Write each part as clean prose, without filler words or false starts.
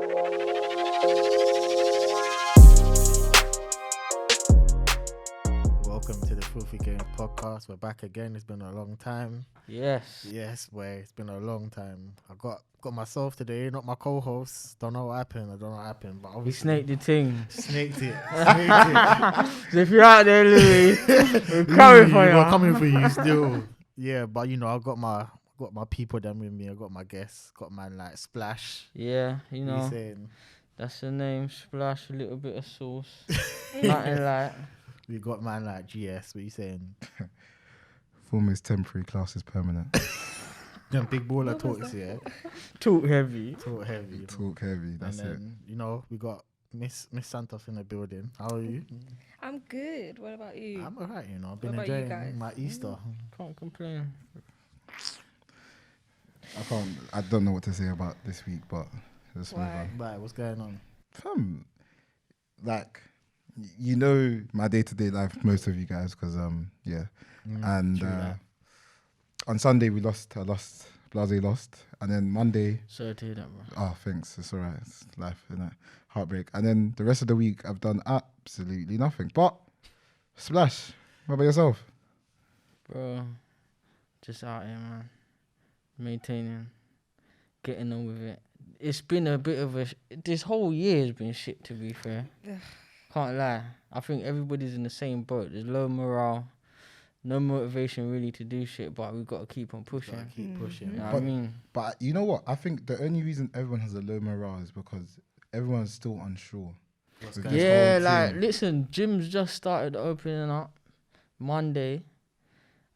Welcome to the Filthy Gamez podcast. We're back again. It's been a long time. Yes, boy. It's been a long time. I got myself today, not my co-host. Don't know what happened. But We obviously snaked the thing. snaked it. So if you're out there, Louis, we're coming for you. We're coming for you still. Yeah, but you know, I got my people them with me. I got my guests. Got man like Splash. Yeah, you What know, you saying? that's the name. Splash, a little bit of sauce. Nothing like. We got man like GS. What you saying? Form is temporary, class is permanent. Them big baller talks, yeah. Talk heavy. Talk heavy. Talk heavy, that's and then, you know, we got Miss Santos in the building. How are you? I'm good. What about you? I'm alright, you know. I've been What about you enjoying guys? my Easter. Can't complain. I don't know what to say about this week, but let's move Why? on. Right, what's going on? Like, you know my day-to-day life, most of you guys, because, yeah. And true that. on Sunday, Blase lost. And then Monday, Sorry to hear that, bro. oh, thanks, it's all right. It's life, innit? Heartbreak. And then the rest of the week, I've done absolutely nothing. But, Splash, what about yourself? Bro, just out here, man. Maintaining, getting on with it. It's been a bit of this whole year has been shit, to be fair. Can't lie. I think everybody's in the same boat. There's low morale, no motivation really to do shit, but we've got to keep on pushing. Gotta keep pushing. You know what I mean? But you know what? I think the only reason everyone has a low morale is because everyone's still unsure. What's With going this Yeah, whole like, team. listen, gyms just started opening up Monday,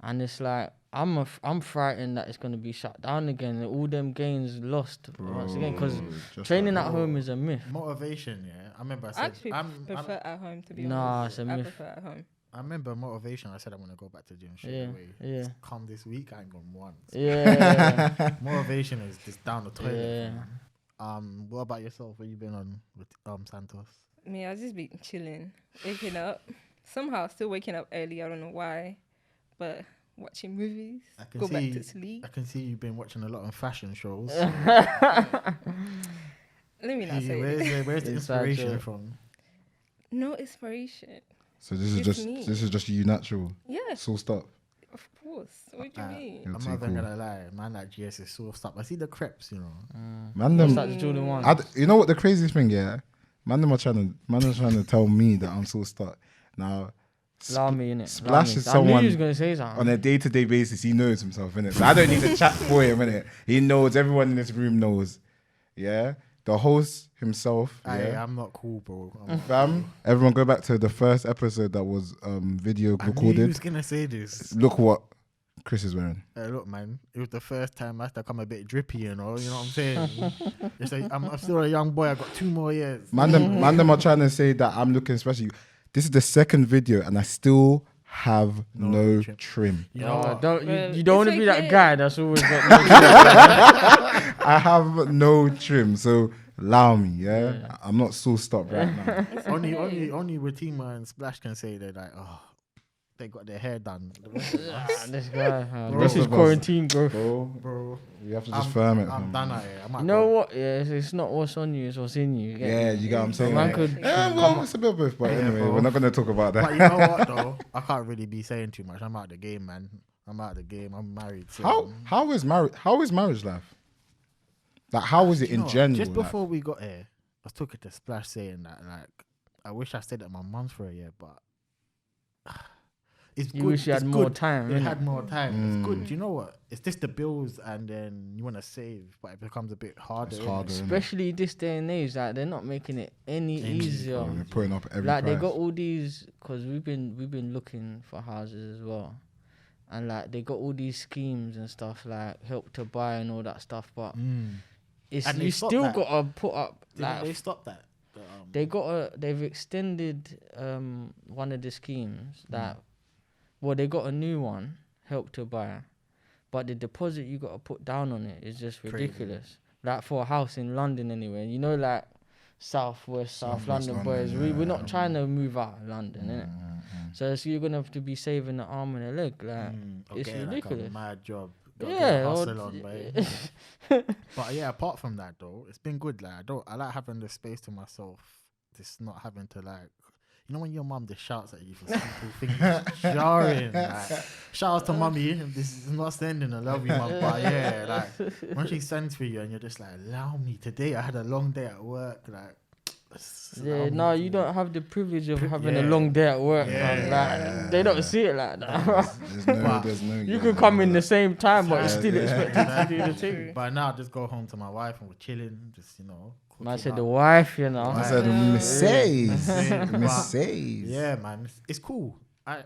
and it's like, I'm frightened that it's going to be shut down again and all them gains lost once again, because Just training like at home is a myth. Motivation, yeah. I remember I I said, actually prefer at home, to be Nah, honest. it's a I myth. prefer at home. I remember motivation. I said I'm gonna go back to gym straight Yeah, away. yeah. Come this week, I ain't gone once. Yeah. Motivation is just down the toilet. Yeah. fam. What about yourself? What you been on with Santos? Me, I've just been chilling, waking up. Somehow, still waking up early. I don't know why, but watching movies, I can go see back to sleep. I can see you've been watching a lot of fashion shows. Let me not say it. Where's the Inside inspiration joke. from? No inspiration. So this is It's just me. you natural. Yeah, Sourced up. of course. What do you mean? You're I'm too not even cool. gonna lie, man. Like GS is sourced up. I see the crepes, you know. Man, What's them, that, the Jordan 1? you know what the craziest thing, yeah? Man, them are trying to tell me that I'm sourced up. Now, Allow me, innit? Splash is I knew someone you was going to say something. on a day-to-day basis, he knows himself, innit? So I don't need to chat for him, innit? He knows, everyone in this room knows. Yeah? The host himself, yeah? I'm not cool, bro. I'm not Fam, everyone go back to the first episode that was video I knew you recorded. was gonna say this. Look what Chris is wearing. Look, man, it was the first time I had to come a bit drippy, you know what I'm saying? I'm still a young boy. I got 2 more years. Man, them are trying to say that I'm looking special. This is the second video and I still have no trim. You know what? You don't want to It's be that okay. guy that's always got no I have no trim, so allow me, yeah? I'm not sauced up right now. only Ratima and Splash can say they're like, oh, they got their hair done. The rest of us, This guy. Bro. This is Both of us. quarantine growth. bro, You have to just firm it. I'm fam. done at it. You know what? Yeah, it's not what's on you, it's what's in you. get Yeah, me? you get what I'm saying? Man Like, could well, it's a bit of both, but anyway, bro. we're not going to talk about that. But you know what though? I can't really be saying too much. I'm out the game, man. I'm out the game. I'm married. So How is marriage life? Like, how is it You in know what? general? Just like? before we got here, I was talking to Splash saying that like I wish I stayed at my mum's for a year, but it's You good. wish you had it's more good. time. They innit? had more time. It's good. Do you know what? It's just the bills, and then you want to save, but it becomes a bit harder. It's innit? harder, innit? Especially this day and age, like they're not making it any easier. Oh, they're putting up every Like price. they got all these, cause we've been looking for houses as well, and like they got all these schemes and stuff like Help to Buy and all that stuff, but it's And they you stopped still that. gotta put up Didn't like they stop that? they've extended one of the schemes that they got a new one, Help to Buy, but the deposit you gotta put down on it is just Crazy. ridiculous. Like for a house in London anyway, you know, like South South London West boys, London, we're yeah. not trying to move out of London, innit? So you're gonna have to be saving an arm and a leg, like it's Like a ridiculous. mad job Gotta get Yeah, a or hustle on, babe. But yeah, apart from that though, it's been good. Like I like having the space to myself. Just not having to like, you know, when your mum just shouts at you for simple things, it's jarring. Like, shout out to mummy. This is not sending. I love you, mum. But yeah, like when she sends for you and you're just like, allow me today. I had a long day at work. Like, yeah, no, you don't have the privilege of having a yeah. long day at work, Yeah. man. Like, they don't see it like that. There's no. You could come in the same time, but you're still Yeah. expected to do the thing. But now I just go home to my wife and we're chilling. Just, you know. Man, I cooking said up. the wife, you know. I said Yeah. Mrs. Yeah, man, it's cool. I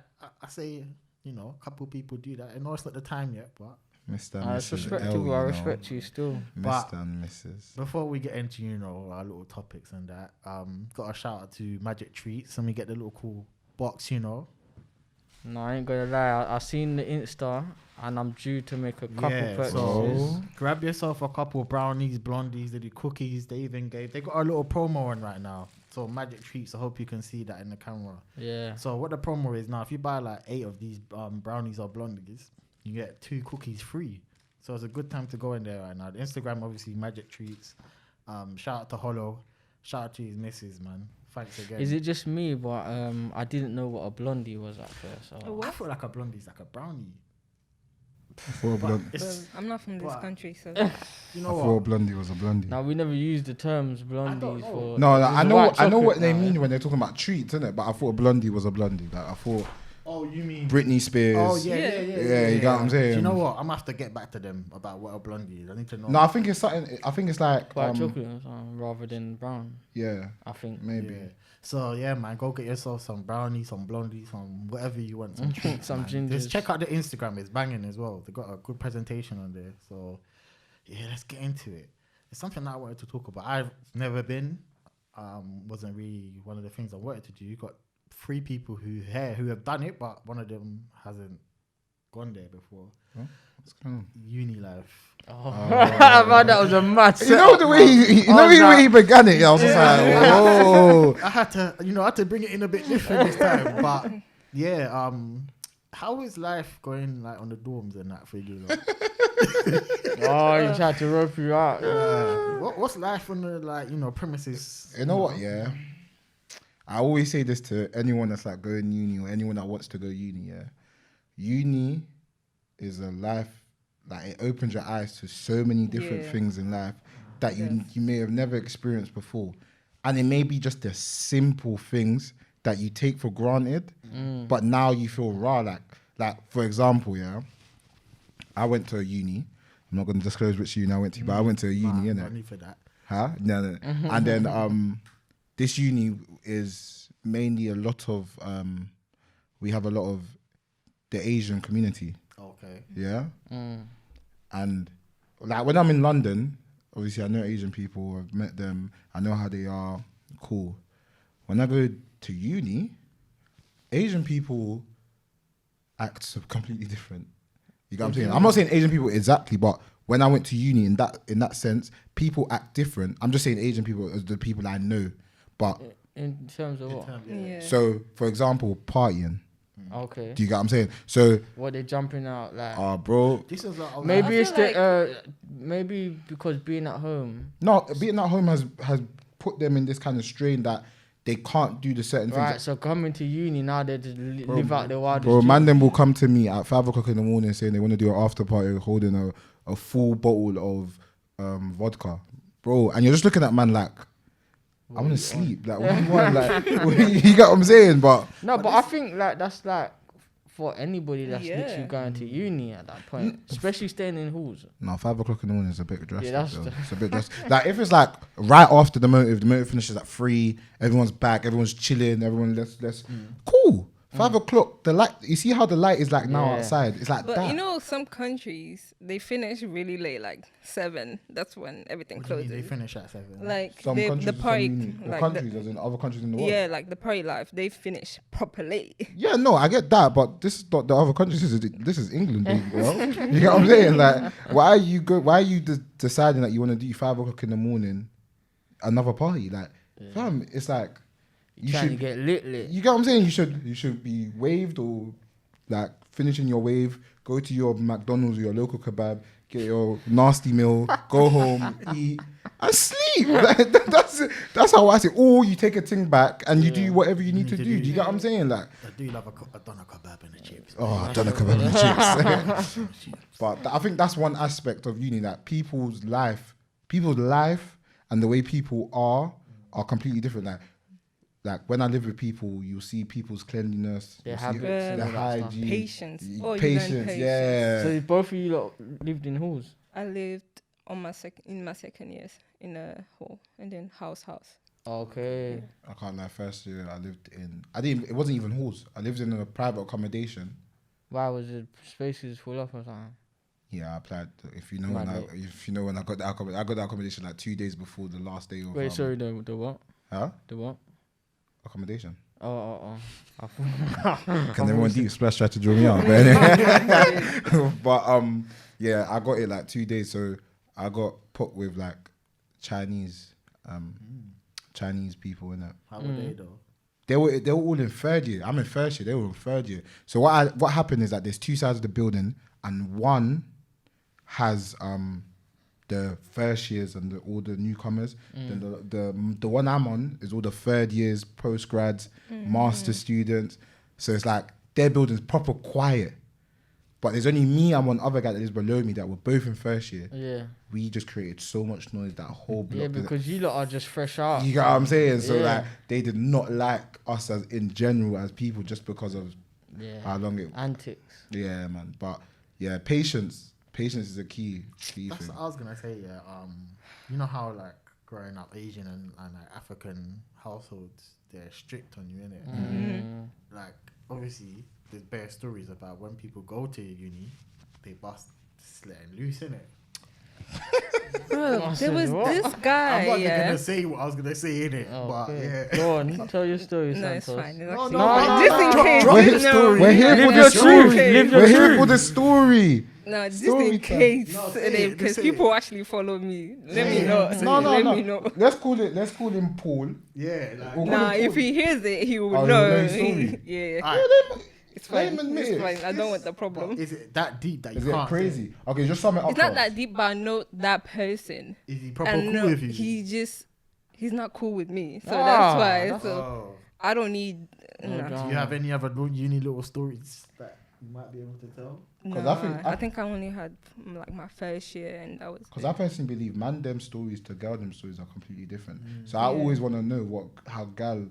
say, you know, a couple people do that. I know it's not the time yet, but Mr. and It's Mrs. respectable. I respect you still. But- Mr. and Mrs. before we get into, you know, our little topics and that, got a shout out to Majik Treats and we get the little cool box, you know. No, I ain't gonna lie. I seen the Insta and I'm due to make a couple purchases. So grab yourself a couple of brownies, blondies, they do cookies. They got a little promo on right now. So Majik Treats, I hope you can see that in the camera. Yeah. So what the promo is now, if you buy like 8 of these brownies or blondies, you get 2 cookies free. So it's a good time to go in there right now. The Instagram, obviously, Majik Treats. Shout out to Hollow. Shout out to his missus, man. Thanks again. Is it just me? But I didn't know what a blondie was at first. So. I feel like a blondie is like a brownie. For a blonde, It's, I'm not from this But- country, so you I know thought a what? blondie was a blondie. Now we never used the terms blondies know. for. No, This I is know, white I know what chocolate they now, mean yeah. when they're talking about treats, innit? But I thought a blondie was a blondie. Like I thought Oh, you mean... Britney Spears. Oh, yeah. Yeah, you got what I'm saying? Do you know what? I'm going to have to get back to them about what a blondie is. I need to know. No, I think it's something. I think it's like White chocolate rather than brown. Yeah, I think. maybe. Yeah. So, yeah, man, go get yourself some brownies, some blondies, some whatever you want. Some treats, Some man. Just gingers. check out the Instagram. It's banging as well. They got a good presentation on there. So, yeah, let's get into it. It's something that I wanted to talk about. I've never been. Wasn't really one of the things I wanted to do. You got 3 people who have done it, but one of them hasn't gone there before. What's going on? Uni life. Oh, man, that was a mad. You know the way the way he began it. I was just like, whoa. I had to bring it in a bit different this time. But yeah, how is life going like on the dorms and that for you? Like? Oh, he tried to rope you out. What's life on the premises? You know what? Yeah, I always say this to anyone that's like going uni or anyone that wants to go uni. Yeah, uni is a life like it opens your eyes to so many different things in life that you may have never experienced before, and it may be just the simple things that you take for granted, but now you feel raw. Like for example, yeah, I went to a uni. I'm not going to disclose which uni I went to, but I went to a uni, innit? No need for that. Huh? No. And then this uni is mainly a lot of we have a lot of the Asian community. Okay. Yeah. And like when I'm in London, obviously I know Asian people. I've met them. I know how they are. Cool. When I go to uni, Asian people act so completely different. You get what I'm saying? I'm not saying Asian people exactly, but when I went to uni in that sense, people act different. I'm just saying Asian people as the people I know. But In terms of what? yeah. so, for example, partying. Okay. Do you get what I'm saying? So, What they jumping out like? bro, This is like Maybe I it's feel the maybe because being at home. no, being at home has put them in this kind of strain that they can't do the certain Right, things. so coming to uni now they just live out their wildest Bro, dreams. man, them will come to me at 5 o'clock in the morning saying they want to do an after party holding a full bottle of vodka, bro. And you're just looking at man like, I want to sleep. Like, what do you want? Like, you get what I'm saying? But No, but I think like that's like for anybody that's Yeah. literally going to uni at that point, especially staying in halls. no, 5 o'clock in the morning is a bit drastic. that's Though. It's a bit drastic. Like if it's like right after the motive finishes at 3, everyone's back, everyone's chilling, everyone let's cool. 5 o'clock, the light. You see how the light is like now Yeah. outside. It's like But that. you know, some countries they finish really late, like 7. That's when everything What do you mean closes. they finish at 7? Like Some the countries, party, or like countries, as in other countries in the world. yeah, like the party life, they finish properly. Yeah, no, I get that, but this is not the other countries. This is England, baby, bro. You get what I'm saying? Like, why are you deciding that you want to do 5 o'clock in the morning, another party? Like, fam, it's like you Trying to should get lit. You get what I'm saying? You should be waved or like finishing your wave, go to your McDonald's or your local kebab, get your nasty meal, go home, eat, and sleep. That's how I say. Or you take a thing back and you do whatever you need to do. Do you get what I'm saying? Like, I do love a doner kebab and the chips. oh, I've done a kebab and the chips. But I think that's one aspect of uni, that people's life and the way people are completely different. Like when I live with people, you'll see people's cleanliness, Their habits, their hygiene, patience. Patience, yeah. So both of you lived in halls? I lived in my second years in a hall, and then house. Okay. I can't lie. First year I lived in, it wasn't even halls. I lived in a private accommodation. Why was the spaces full up or something? Yeah, I applied. If you know when I got the accommodation like 2 days before the last day of. Wait, sorry, the what? Huh? The what? Accommodation. Oh. Can everyone deep splash try to draw me out? But anyway. But yeah, I got it like 2 days, so I got put with like Chinese people in it. How were they though? They were all in third year. I'm in first year. They were in third year. So what happened is that there's two sides of the building, and one has the first years and all the newcomers. Then the one I'm on is all the third years, postgrads, master students. So it's like their building's proper quiet. But there's only me and one other guy that is below me that were both in first year. Yeah. We just created so much noise, that whole block. Yeah, because you lot are just fresh out. You get what I'm saying? So like they did not like us as in general as people just because of how long it antics. Yeah, man. But yeah, patience is a key thing. That's what I was gonna say. Yeah, you know how like growing up Asian and like African households, they're strict on you, innit? Like obviously, there's bare stories about when people go to uni, they bust letting loose, innit? Bro, there was this guy. I'm not gonna say what I was gonna say, innit? But yeah. Go on, tell your story, No, it's Santos. fine. No, Just in case. We're here for the story. Live your We're here truth. for the story. No, just Story in time. case, No, say it, because say people it. actually follow me. Let me know. No. Let me know. Let's call him Paul. Yeah, like, We'll call Nah, him if Paul. he hears it, he will Oh, he'll know. know his story. Yeah, Alright, it's fine. Let him admit It's it. fine. I don't want the problem. is it that deep that Is you it can't? crazy? Okay, just sum it up. It's not for that us. deep, but I know that person. Is he proper And cool with you? he's not cool with me. So Ah, that's why. So Oh. I don't need. No Nah. drama. Do you have any other uni little stories that you might be able to tell? Because Nah, I I think I only had like my first year, and that was. Because I personally believe man them stories to girl them stories are completely different. So I always want to know how gal.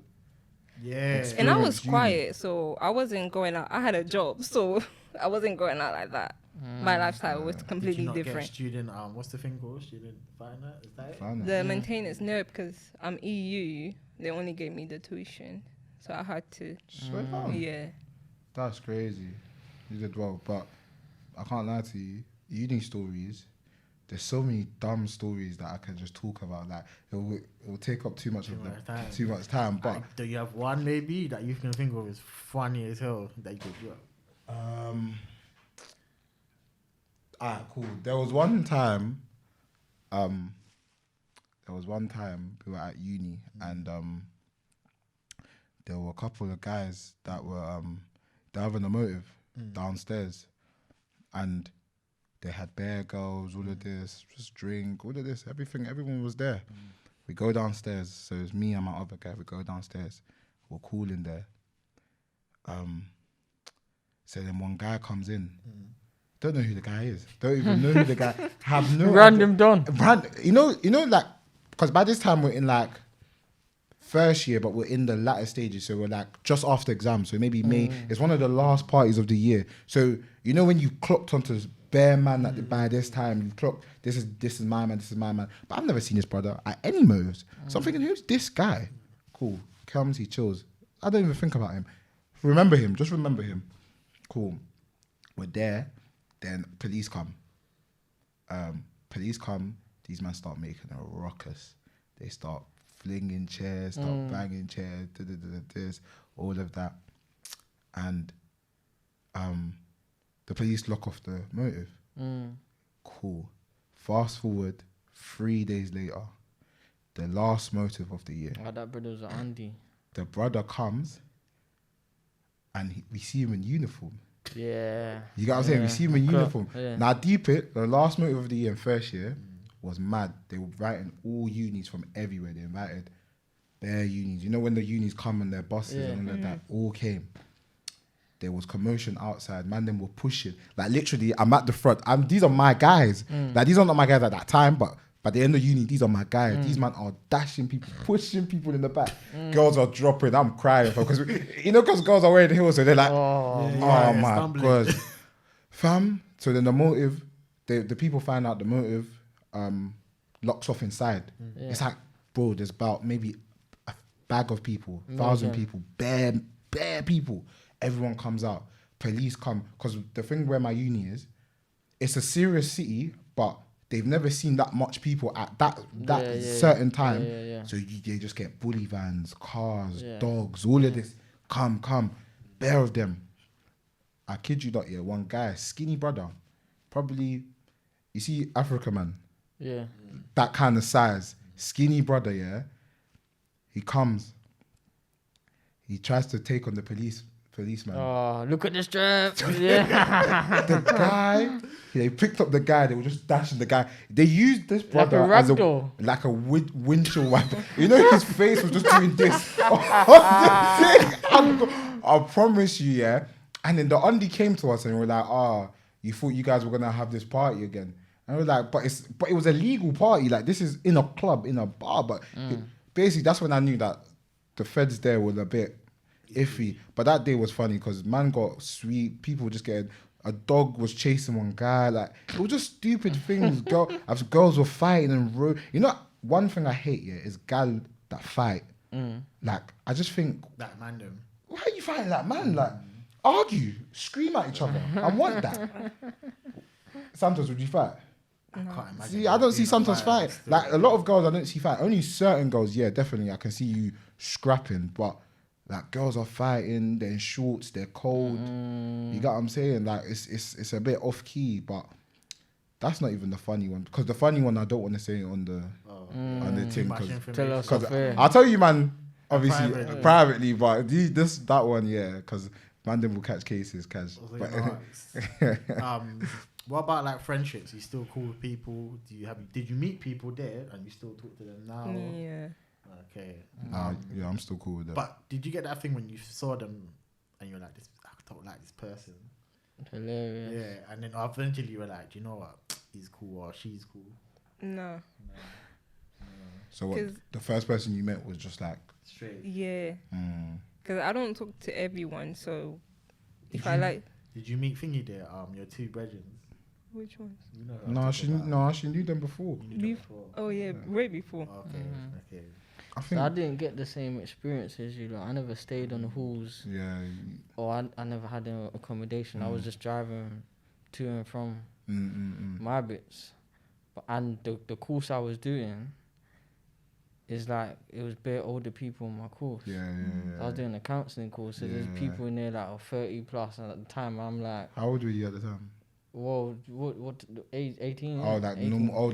Yeah. And I was experience uni. quiet, so I wasn't going out. I had a job, so I wasn't going out like that. My lifestyle was Did you completely not different. get student? What's the thing called? Student finance? Is that it? Finance. The maintenance, no, because I'm EU. They only gave me the tuition, so I had to. Swear down. Yeah. That's crazy. You did well, but I can't lie to you. Uni stories. There's so many dumb stories that I can just talk about. Like it will take up too much time. But Do you have one maybe that you can think of is funny as hell that you could do? alright, cool. There was one time we were at uni and there were a couple of guys that were they're having a motive downstairs, and they had bear girls, all of this, just drink, all of this, everyone was there. We go downstairs, so it's me and my other guy. We go downstairs, we're cool in there. So then one guy comes in. Don't know who the guy is. Don't even know who the guy. Have no Random Don. You know, like, because by this time we're in like first year, but we're in the latter stages, so we're like just after exams. So maybe May. It's one of the last parties of the year. So you know when you clocked onto bare man at by this time, you clocked this is my man, this is my man. But I've never seen this brother at any moves. So I'm thinking, who's this guy? Cool. Comes, he chills. I don't even think about him. Remember him. Just remember him. Cool. We're there. Then police come. These men start making a ruckus. They start flinging chairs, start banging chairs, this, all of that. And the police lock off the motive. Cool. Fast forward 3 days later, the last motive of the year. Oh, that brother was Andy. The brother comes and we see him in uniform. Yeah. You get what I'm saying? We see him in uniform. Yeah. Now, deep it, the last motive of the year in first year was mad. They were inviting all unis from everywhere. They invited their unis. You know when the unis come on their buses and all of that all came. There was commotion outside. Man, them were pushing. Like literally, I'm at the front. These are my guys. Like these are not my guys at that time, but by the end of uni, these are my guys. These man are dashing people, pushing people in the back. Girls are dropping. I'm crying because because girls are wearing heels, so they're like, oh my god, fam. So then the motive, the people find out the motive, locks off inside. It's like, bro, there's about maybe a bag of people, 1,000 people, bare people. Everyone comes out. Police come. Because the thing where my uni is, it's a serious city, but they've never seen that much people at that certain time. So they just get bully vans, cars, dogs, all of this. Come. Bare of them. I kid you not, one guy, skinny brother, probably, you see Africa man? Yeah. That kind of size. Skinny brother, he comes. He tries to take on the policeman. Oh, look at this strap. Yeah. The guy, they picked up the guy, they were just dashing the guy. They used this brother as a windshield wiper. You know, his face was just doing this. I promise you, And then the undie came to us and we were like, you thought you guys were going to have this party again. And we were like, but it was a legal party. Like, this is in a club, in a bar. But basically, that's when I knew that the feds there were a bit iffy. But that day was funny because man got sweet. People were just getting, a dog was chasing one guy. Like, it was just stupid things. Girls were fighting and you know, one thing I hate is gal that fight. Like, I just think, that man them. Why are you fighting that man? Like, argue, scream at each other. I want that. Santos, would you fight? I can't imagine. See, I don't see Santos fight. Like, a lot of girls I don't see fight. Only certain girls, definitely, I can see you scrapping. But like, girls are fighting, they're in shorts, they're cold. You get what I'm saying? Like, it's a bit off key, but that's not even the funny one. Because the funny one, I don't want to say on the thing. Because I'll tell you, man, obviously, privately, but that one, because man, them will catch cases, what about like friendships? You still cool with people? Did you meet people there and you still talk to them now? Yeah. Okay. I'm still cool with that. But did you get that thing when you saw them and you're like, I don't like this person? Hilarious. Yeah, and then eventually you were like, do you know what? He's cool or she's cool. No. So what? The first person you met was just like straight. Yeah. Because I don't talk to everyone, so Did you meet Thingy there? Your two brethren. Which ones? You know she knew them before. Oh yeah, way before. Okay. I didn't get the same experience as you. Like, I never stayed on the halls. Yeah. Or I never had an accommodation. I was just driving to and from my bits. And the course I was doing is like, it was bare older people in my course. Yeah. I was doing a counselling course, so there's people in there that are 30 plus, and at the time I'm like, how old were you at the time? Well, what age? 18? Oh, like 18. Normal.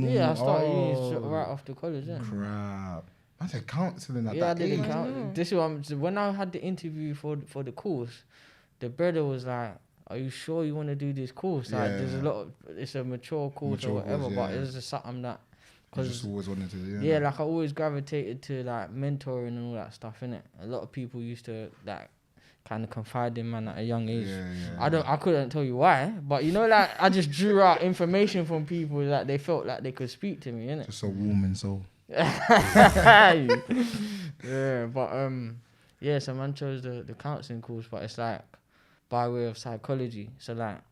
Yeah, I started uni right after college. Yeah. Crap. I said counselling at that age. Yeah, I did counselling. This is when I had the interview for the course. The brother was like, "Are you sure you want to do this course? Like, there's a lot of, it's a mature course or whatever, but it's just something that." Cause just always wanted to do. Yeah, like I always gravitated to like mentoring and all that stuff, innit? A lot of people used to like kind of confide in man at a young age. I couldn't tell you why, but you know, like I just drew out information from people that they felt like they could speak to me, innit? Just a warm soul. Yeah, but so man chose the counselling course, but it's like by way of psychology. So like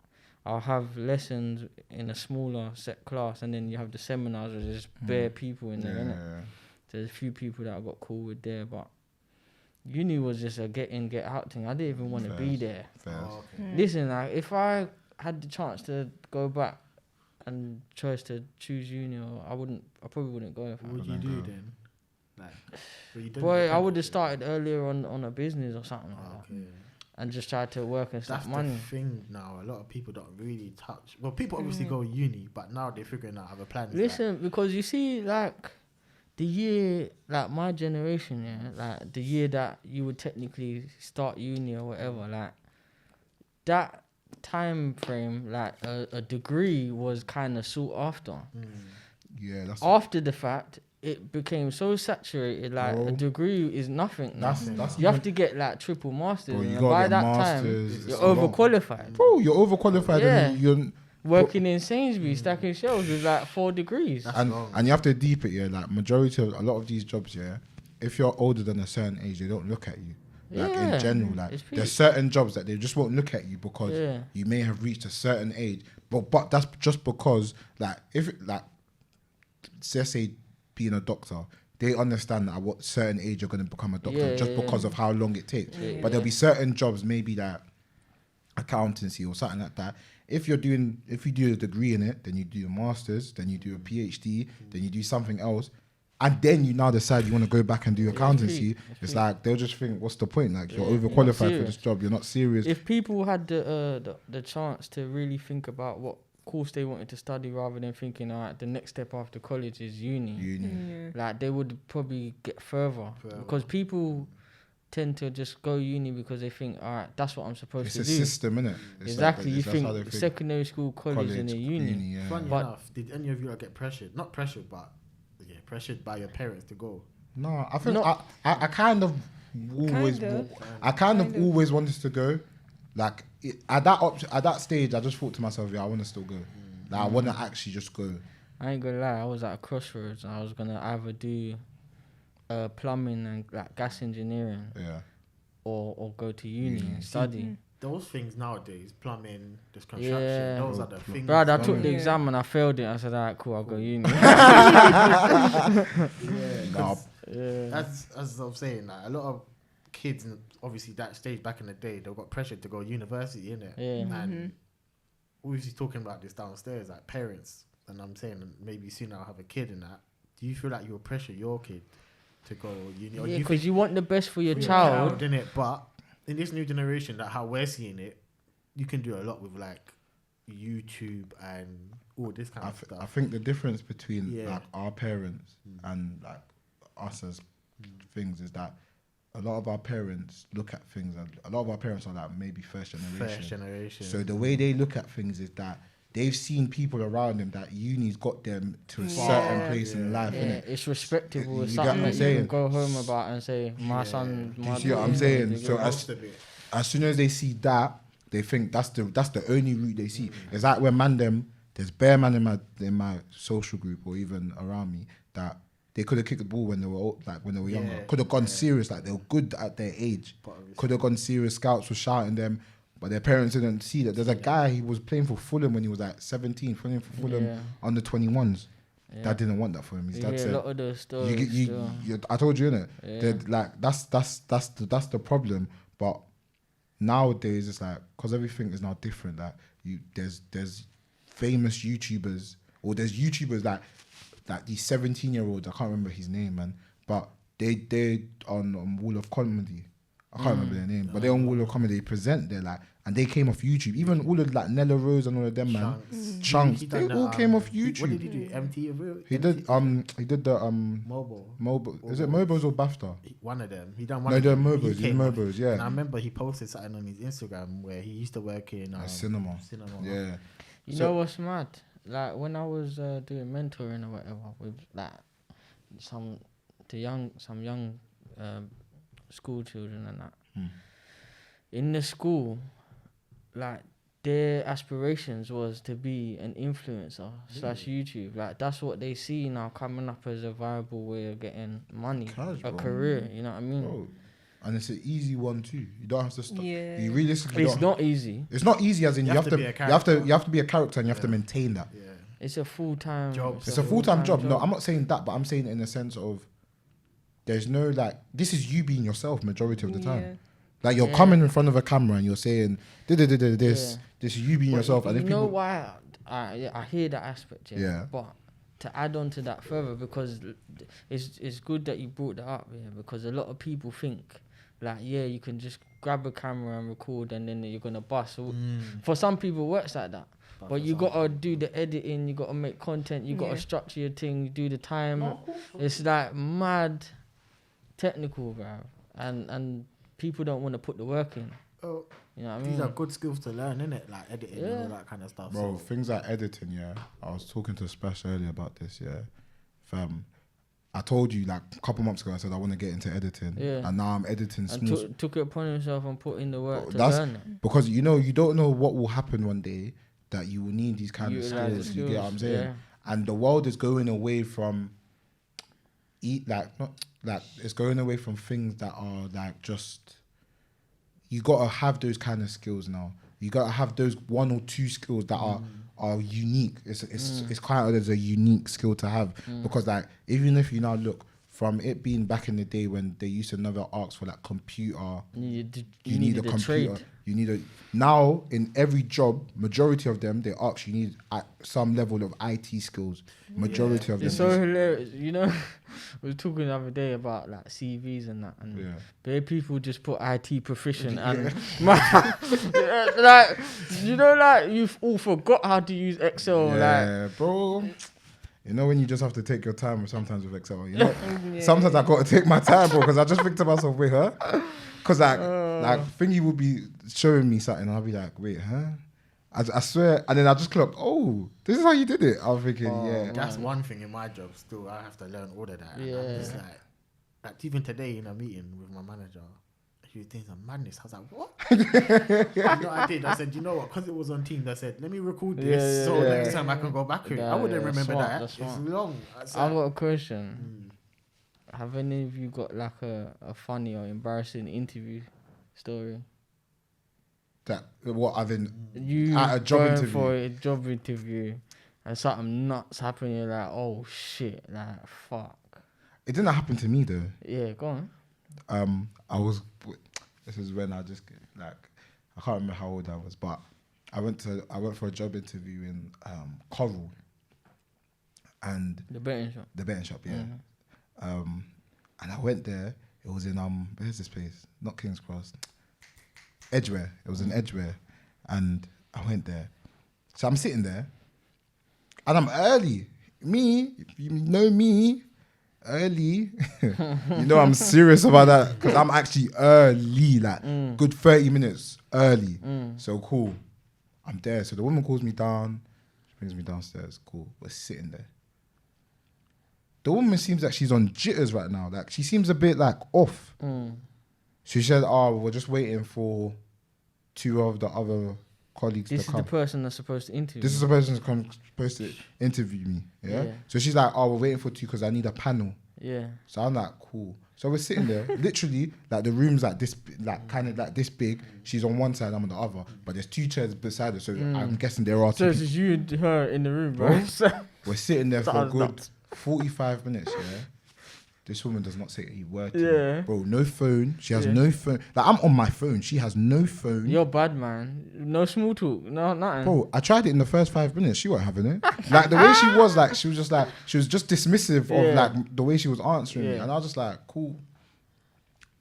I'll have lessons in a smaller set class, and then you have the seminars where there's bare people in there, innit? There's a few people that I got cool with there, but uni was just a get in, get out thing. I didn't even want to be there. Listen, like, if I had the chance to go back and chose to choose uni, I probably wouldn't go. What would you do then? Like, boy, I would have started earlier on a business or something like that. And just try to work and start money. That's the thing now. A lot of people don't really touch. Well, people obviously go uni, but now they're figuring out other plans. Listen, because you see, like, the year, like, my generation, like, the year that you would technically start uni or whatever, like, that time frame, like a degree was kind of sought after. Yeah, that's After the fact, it became so saturated. Like a degree is nothing. That's you have to get like triple masters, bro, you and gotta by get that masters, time you're it's a lot. overqualified. Bro, you're overqualified. Yeah. And you're Working in Sainsbury's, stacking shelves with like 4 degrees. and you have to deep it, yeah. Like majority of a lot of these jobs, yeah. If you're older than a certain age, they don't look at you. Like in general, like there's certain jobs that they just won't look at you because you may have reached a certain age. But that's just because like if like let's say being a doctor, they understand that at what certain age you're going to become a doctor because of how long it takes. But there'll be certain jobs, maybe that accountancy or something like that. If you do a degree in it, then you do a master's, then you do a PhD, then you do something else, and then you now decide you want to go back and do accountancy. It's like they'll just think, what's the point? Like you're overqualified for this job. You're not serious. If people had the chance to really think about what course they wanted to study rather than thinking, all right, the next step after college is uni. Like they would probably get further. Because people tend to just go uni because they think, all right, that's what I'm supposed to do. It's a system, innit? Exactly. You think secondary school, college and a uni. Funny enough, did any of you get pressured? Not pressured, but pressured by your parents to go? No, I think I kind of always wanted to go. Like at that stage, I just thought to myself, I want to still go. Like I want to actually just go. I ain't gonna lie, I was at a crossroads. I was gonna either do plumbing and like gas engineering, or go to uni and study. Those things nowadays, plumbing, this construction, those are the things. Brad, I took the exam and I failed it. I said, alright, cool, I'll go uni. That's as I'm saying. Like, a lot of kids, obviously that stage back in the day, they got pressured to go university, innit? And we was talking about this downstairs, like parents, and I'm saying maybe soon I'll have a kid and that. Do you feel like you'll pressure your kid to go uni? Yeah, because you want the best for your child, innit? But in this new generation, that how we're seeing it, you can do a lot with like YouTube and all this kind of stuff. I think the difference between like our parents and like us as things is that a lot of our parents look at things, and a lot of our parents are like maybe first generation. So the way they look at things is that they've seen people around them that uni's got them to a certain place in life. Innit? It's respectable. It's something that you can go home about and say, my son. Do you see what I'm saying? So as soon as they see that, they think that's the only route they see. It's like when there's bare man in my social group or even around me that they could have kicked the ball when they were younger. Could have gone serious, like they were good at their age. Could have gone serious. Scouts were shouting them, but their parents didn't see that. There's a guy, he was playing for Fulham when he was like 17, playing for Fulham under 21s. Dad didn't want that for him. His dad said, a lot of those stories. I told you, innit? Like that's the problem. But nowadays it's like, because everything is now different. Like there's famous YouTubers, or there's YouTubers like these 17-year-olds. I can't remember his name, man. But they on Wall of Comedy. I can't remember their name, but they're on Wall of Comedy. They present there, like, and they came off YouTube. Even all of like Nella Rose and all of them, man. Chunks, they all came off YouTube. What did he do? MTV? He did the Mobile. Is it Mobiles or BAFTA? One of them. He done one. No, of they're them. Mobiles. He's Mobiles, yeah. And I remember he posted something on his Instagram where he used to work in cinema. Yeah. You know what's mad? Like when I was doing mentoring or whatever with like some young school children and that. In the school, like their aspirations was to be an influencer / YouTube. Like that's what they see now coming up as a viable way of getting money, career. You know what I mean? Bro. And it's an easy one too. You don't have to stop. Yeah. You realistically it's not easy. It's not easy as in you have to be a character and you have to maintain that. Yeah. It's a full-time job. It's a full-time job. No, I'm not saying that, but I'm saying it in the sense of there's no like, this is you being yourself majority of the time. Like you're coming in front of a camera and you're saying this is you being yourself. And you know why I hear that aspect. But to add on to that further, because it's good that you brought that up. Because a lot of people think like you can just grab a camera and record and then you're gonna bust. So for some people, it works like that. But you gotta do the editing, you gotta make content, you gotta structure your thing, you do the time. It's like mad technical, bro. And people don't want to put the work in. Oh, You know what I these mean? are good skills to learn, innit? Like editing and all that kind of stuff. Bro, things like editing, yeah. I was talking to Splash earlier about this, yeah. Fam, I told you like a couple months ago, I said I want to get into editing. Yeah. And now I'm editing small. Took it upon himself and put in the work Bro, to that's learn it. because you don't know what will happen one day that you will need these kind of skills. You get what I'm saying? Yeah. And the world is going away from it's going away from things that are like just, you gotta have those kind of skills now. You gotta have those 1 or 2 skills that are unique. It's quite as a unique skill to have because like even if you now look from it being back in the day when they used to never ask for like computer, You need a computer. trade. You need now in every job, majority of them they ask you need some level of IT skills. Majority of them. It's so hilarious. You know, we were talking the other day about like CVs and that, and there people just put IT proficient and like you know, like you've all forgot how to use Excel. Like, bro. You know when you just have to take your time sometimes with Excel. You know, sometimes I got to take my time, bro, because I just think to myself, wait, huh? Because like Thingy would be showing me something, and I'll be like, wait, huh? I swear, and then I just clock, oh, this is how you did it. I'm thinking, That's one thing in my job. Still, I have to learn all of that. And I'm just like even today in a meeting with my manager, he was doing some madness. I was like, what? You know what I did? I said, you know what? Because it was on Teams, I said, let me record this so next time I can go back to it. I wouldn't remember that. It's long. I've got a question. Have any of you got like a funny or embarrassing interview story? That what I've been You at a job interview for a job interview and something nuts happened. You're like, oh shit, like fuck. It didn't happen to me though. Yeah, go on. This is when I just like, I can't remember how old I was, but I went for a job interview in Coral, and The betting shop. yeah. And I went there. It was in where's this place? Not King's Cross. Edgware. It was in Edgware, and I went there. So I'm sitting there, and I'm early. Me, you know me, early. You know I'm serious about that because I'm actually early, like good 30 minutes early. So cool. I'm there. So the woman calls me down. She brings me downstairs. Cool. We're sitting there. The woman seems like she's on jitters right now. Like she seems a bit like off. She said, "Oh, we're just waiting for 2 of the other colleagues This to is come." the person that's supposed to interview. This is the person who's supposed to interview me. Yeah. So she's like, "Oh, we're waiting for 2 because I need a panel." Yeah. So I'm like, cool. So we're sitting there, literally, like the room's like this, like kind of like this big. She's on one side, I'm on the other, but there's 2 chairs beside her. So I'm guessing there are 2 So people. it's you and her in the room, bro. We're sitting there for a Sounds good nuts. 45 minutes. Yeah. This woman does not say a word to me. Bro, no phone. She has no phone. Like, I'm on my phone. She has no phone. You're bad, man. No small talk. No, nothing. Bro, I tried it in the first 5 minutes. She wasn't having it. Like, the way she was, like, she was just dismissive of, like, the way she was answering me. And I was just like, cool.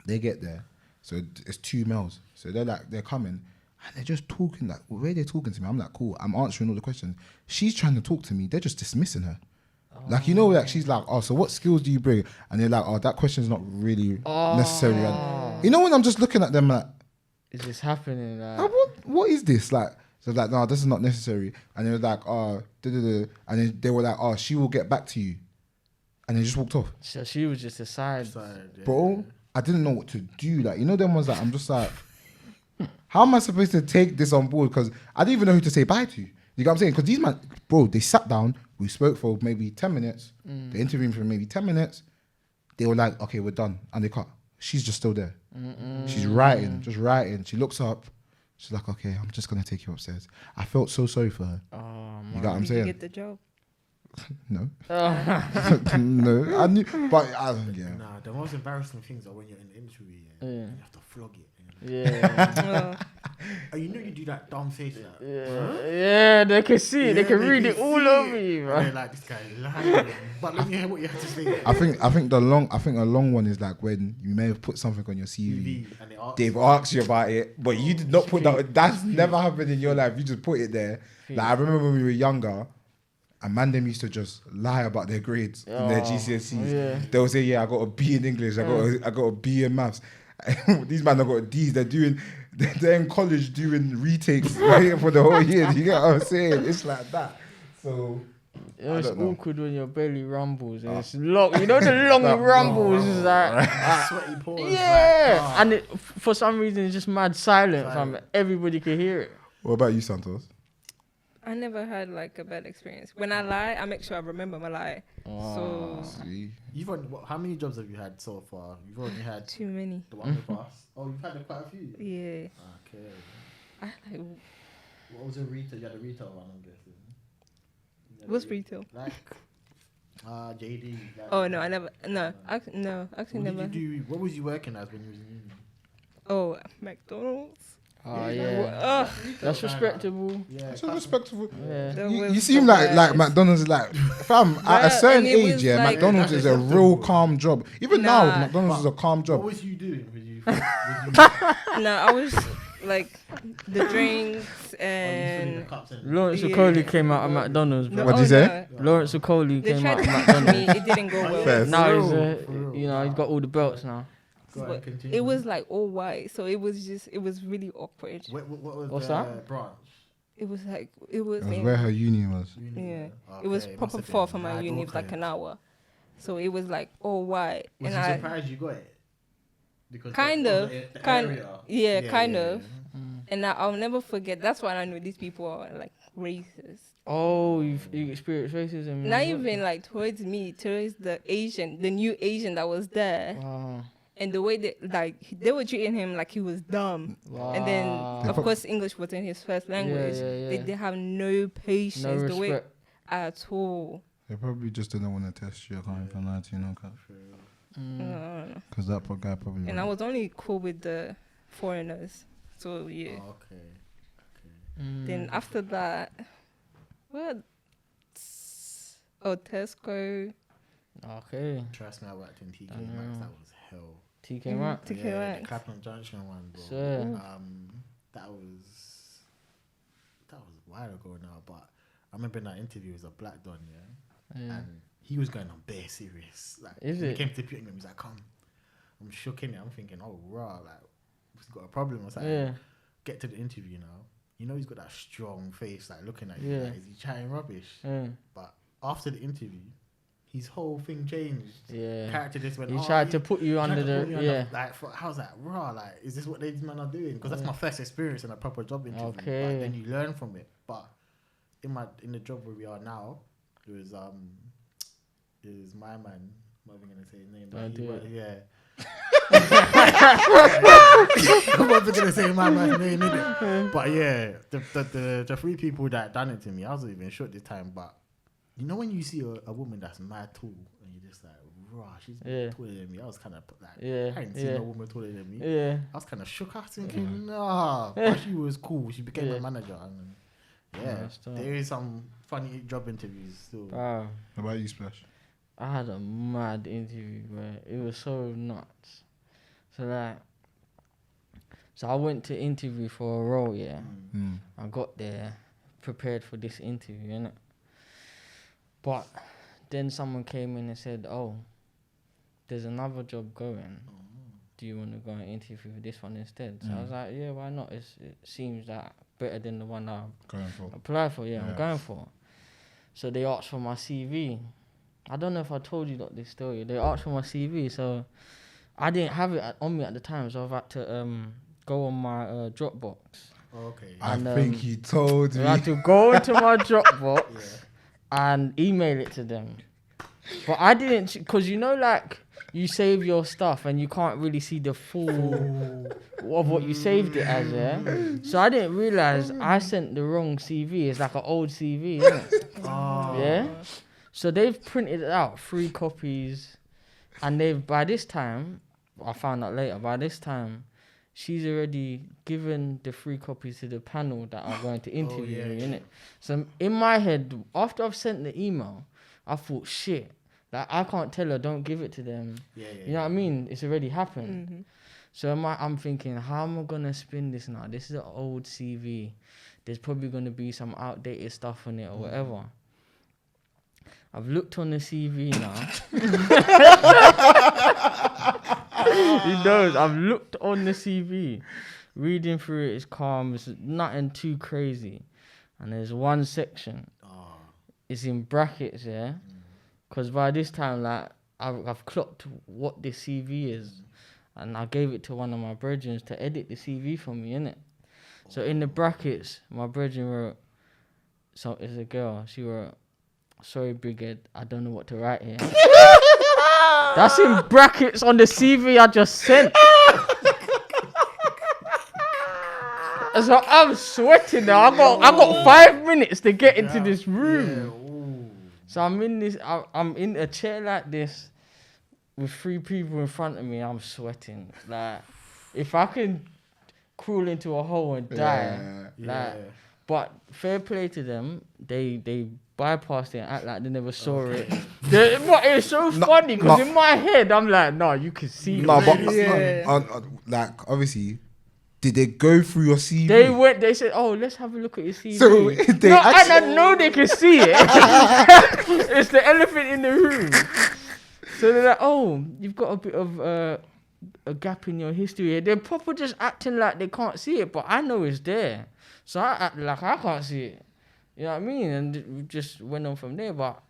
They get there. So it's 2 males. So they're coming. And they're just talking, like, the way they're talking to me, I'm like, cool. I'm answering all the questions. She's trying to talk to me. They're just dismissing her. Like, you know, like, she's like, oh, so what skills do you bring? And they're like, oh, that question's not really necessary. And you know, when I'm just looking at them like, is this happening? like, what is this? Like, so like, no, this is not necessary. And they were like, oh, and then they were like, oh, she will get back to you. And they just walked off. So she was just a side. Bro, I didn't know what to do. Like, you know, them ones that I'm just like, how am I supposed to take this on board? Because I didn't even know who to say bye to. You know what I'm saying? Because these man, bro, they sat down. We spoke for maybe 10 minutes. They interviewed me for maybe 10 minutes. They were like, okay, we're done. And they cut. She's just still there. She's writing, just writing. She looks up. She's like, okay, I'm just going to take you upstairs. I felt so sorry for her. You got what I'm saying? Did you get the job? No. No. I knew, but yeah. Nah, the most embarrassing things are when you're in the interview, you have to flog it. Yeah. And you know you do that dumb face. Like, Yeah, they can see it. They can read it all over you, and man. they're like, this guy lying. But let me hear what you have to say. I think a long one is like when you may have put something on your CV. And They've asked you about it, but you did not put that. That's never happened in your life. You just put it there. Like, I remember when we were younger, and man, them used to just lie about their grades in their GCSEs. Yeah. They'll say, "Yeah, I got a B in English. I got a B in maths." These man have got D's. They're in college doing retakes right, for the whole year. You get what I'm saying? It's like that. So it's awkward when your belly rumbles. And it's long. You know the long rumbles is like sweaty pores. yeah, and for some reason it's just mad silent. Fam. Everybody can hear it. What about you, Santos? I never had like a bad experience. When I lie, I make sure I remember my lie. So See? You've only, how many jobs have you had so far? You've only had too many. the one with us. Oh, you've had quite a few. Yeah. Okay. I like. What was your retail? You had a retail one, I'm guessing. What's retail? Like, JD. Like, Oh no, I never. No, actually what never. Did you do? What was you working as when you was in uni? Oh, McDonald's. Oh yeah, that's respectable. Yeah, It's respectable. Yeah. You seem like McDonald's is like, fam, at a certain age, yeah, like- McDonald's is a real calm job. Even now, Nah. McDonald's is a calm What job. was you doing? No, I was like the drinks the and. cups and Lawrence Yeah. Okoli came out of McDonald's, bro. No, What'd you say? no. Lawrence Okoli They came tried out to of teach me. McDonald's. It didn't go well. Fair. Now he's, For real. you know, he's got all the belts now. Go ahead, But continue. it was like all white, so it was really awkward. What was What's the that? branch? It was like It was where her uni was. Uni? yeah. Okay, It was must proper have been far from my mad uni. It was like awkward. an hour, so it was like all white, Was and you I surprised you got it? Because Kind of, the kind- area. yeah, kind of. yeah. and I'll never forget. That's why I knew these people are like racist. Oh, you experienced racism. Not even like towards me, towards the new Asian that was there, Wow. and the way they were treating him like he was dumb. Wow. And then, They of course, English wasn't his first language. yeah. They have no patience No the way respect. at all. They probably just didn't want to test you. I can't even lie to you, no, Mm. because that guy probably. And I was only cool with the foreigners. So yeah. Oh, okay. Then after that, what? Oh, Tesco. Okay. Trust me, I worked in TK I Maxx. know. That was hell. TK Maxx. TK Yeah, Maxx. the Clapham Junction one, bro. Sir. That was a while ago now, but I remember in that interview, it was a black don, Yeah. and he was going on bare serious. Like, Is when it? he came to the meeting, he was like, "Come," I'm shook in it. I'm thinking, "Oh, raw, like he's got a problem or something." Yeah. Get to the interview now. You know, he's got that strong face, like looking at you. Yeah. Like, is he chatting rubbish? Yeah. But after the interview, his whole thing changed. Yeah. Character just went. He "Oh, tried to put you tried under to put me the like, how's that raw? Like, is this what these men are doing? Because that's my first experience in a proper job interview. Okay. But then you learn from it. But in the job where we are now, it was my man. I'm not even gonna say his name. But Don't he do was- it. yeah. I'm not gonna say my man's name, innit? But yeah, the three people that done it to me, I wasn't even sure this time. But you know when you see a woman that's mad tall and you're just like, rah, she's Yeah. taller than me. I was kind of like, Yeah, I hadn't seen yeah. a woman taller than me. Yeah. I was kind of shook. I was thinking, nah. But she was cool. She became Yeah. a manager. And yeah, that's dope. there is some funny job interviews still. Wow. What about you, Splash? I had a mad interview, where it was so nuts. So I went to interview for a role, yeah. I got there prepared for this interview, innit? But then someone came in and said, "Oh, there's another job going. Do you want to go and interview for this one instead?" So I was like, "Yeah, why not? It seems that better than the one I Going for. applied for. Yeah, Yeah. I'm going for." So they asked for my CV. I don't know if I told you this story. They asked for my CV, so I didn't have it on me at the time, so I've had to go on my Dropbox. Okay. I And, think he told I me. had to go into my Dropbox Yeah. and email it to them. But I didn't, because you know, like, you save your stuff and you can't really see the full of what you saved it as, yeah? So I didn't realize I sent the wrong CV. It's like an old CV, isn't it? Oh. Yeah? So they've printed out 3 copies, and by this time, I found out later, by this time, she's already given the 3 copies to the panel that are going to interview me, innit? So in my head, after I've sent the email, I thought, shit, like I can't tell her, don't give it to them. Yeah. You know what I mean? It's already happened. So I'm thinking, how am I going to spin this now? This is an old CV. There's probably going to be some outdated stuff on it or whatever. I've looked on the CV now. He knows. I've looked on the CV. Reading through it is calm. It's nothing too crazy. And there's one section. It's in brackets, yeah? Because by this time, like, I've clocked what the CV is. And I gave it to one of my brethren to edit the CV for me, innit? So in the brackets, my brethren wrote, so it's a girl, she wrote, sorry, Big Ed, I don't know what to write here. That's in brackets on the CV I just sent. So I'm sweating now. I got 5 minutes to get into this room. So I'm in a chair like this with 3 people in front of me. I'm sweating. Like, if I can crawl into a hole and die, but fair play to them. They bypassed it and act like they never saw it. But it's so funny because in my head I'm like, no, you can see it. But like obviously. Did they go through your CV? They said, oh, let's have a look at your CV. So and I know they can see it. It's the elephant in the room. So they're like, oh, you've got a bit of a gap in your history here. They're proper just acting like they can't see it, but I know it's there. So I act like I can't see it. You know what I mean? And we just went on from there. But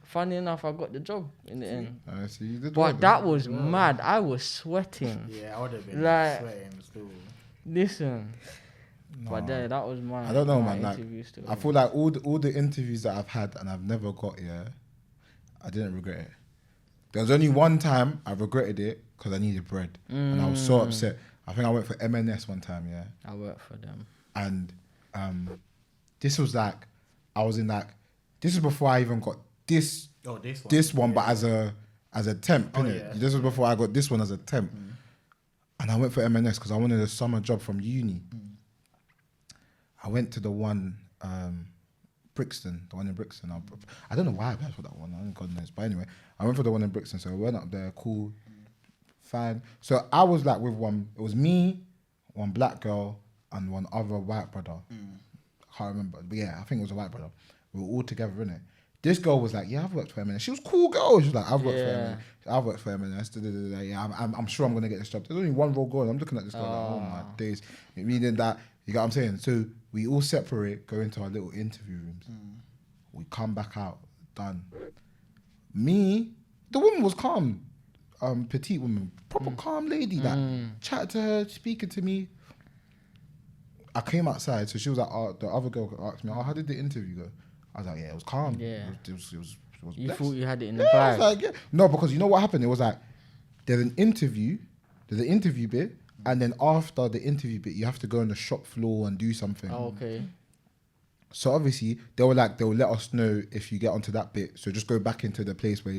funny enough, I got the job in the end. So you did but that was mad. I was sweating. Yeah, I would have been like, sweating still. Listen. No. But that was my I don't know, man. Interview still. I feel like all the interviews that I've had and I've never got, I didn't regret it. There was only one time I regretted it because I needed bread. And I was so upset. I think I went for M&S one time, I worked for them. And this was like, I was in like, this is before I even got this one, but as a temp, innit? This was before I got this one as a temp. And I went for M&S because I wanted a summer job from uni. I went to the one, Brixton, the one in Brixton. I don't know why I went for that one. I don't know, God knows. But anyway, I went for the one in Brixton. So I went up there, cool, fine. So I was like with it was me, one black girl, and one other white brother. I can't remember. But yeah, I think it was a white brother. We were all together, innit? This girl was like, yeah, I've worked for M&S. She was a cool girl. She was like, I've worked for M&S. I've worked for M&S. Yeah, I'm sure I'm going to get this job. There's only one role going. I'm looking at this girl like, oh my days. Meaning that, you get what I'm saying? So we all separate, go into our little interview rooms. We come back out, done. Me, the woman was calm. Petite woman, proper calm lady. Like, chatted to her, speaking to me. I came outside, so she was like, the other girl asked me, how did the interview go? I was like, yeah, it was calm. Yeah. It was you best. thought you had it in the bag? I was like, yeah. No, because you know what happened? It was like, there's an interview bit, and then after the interview bit, you have to go on the shop floor and do something. Oh, okay. So obviously, they'll let us know if you get onto that bit. So just go back into the place where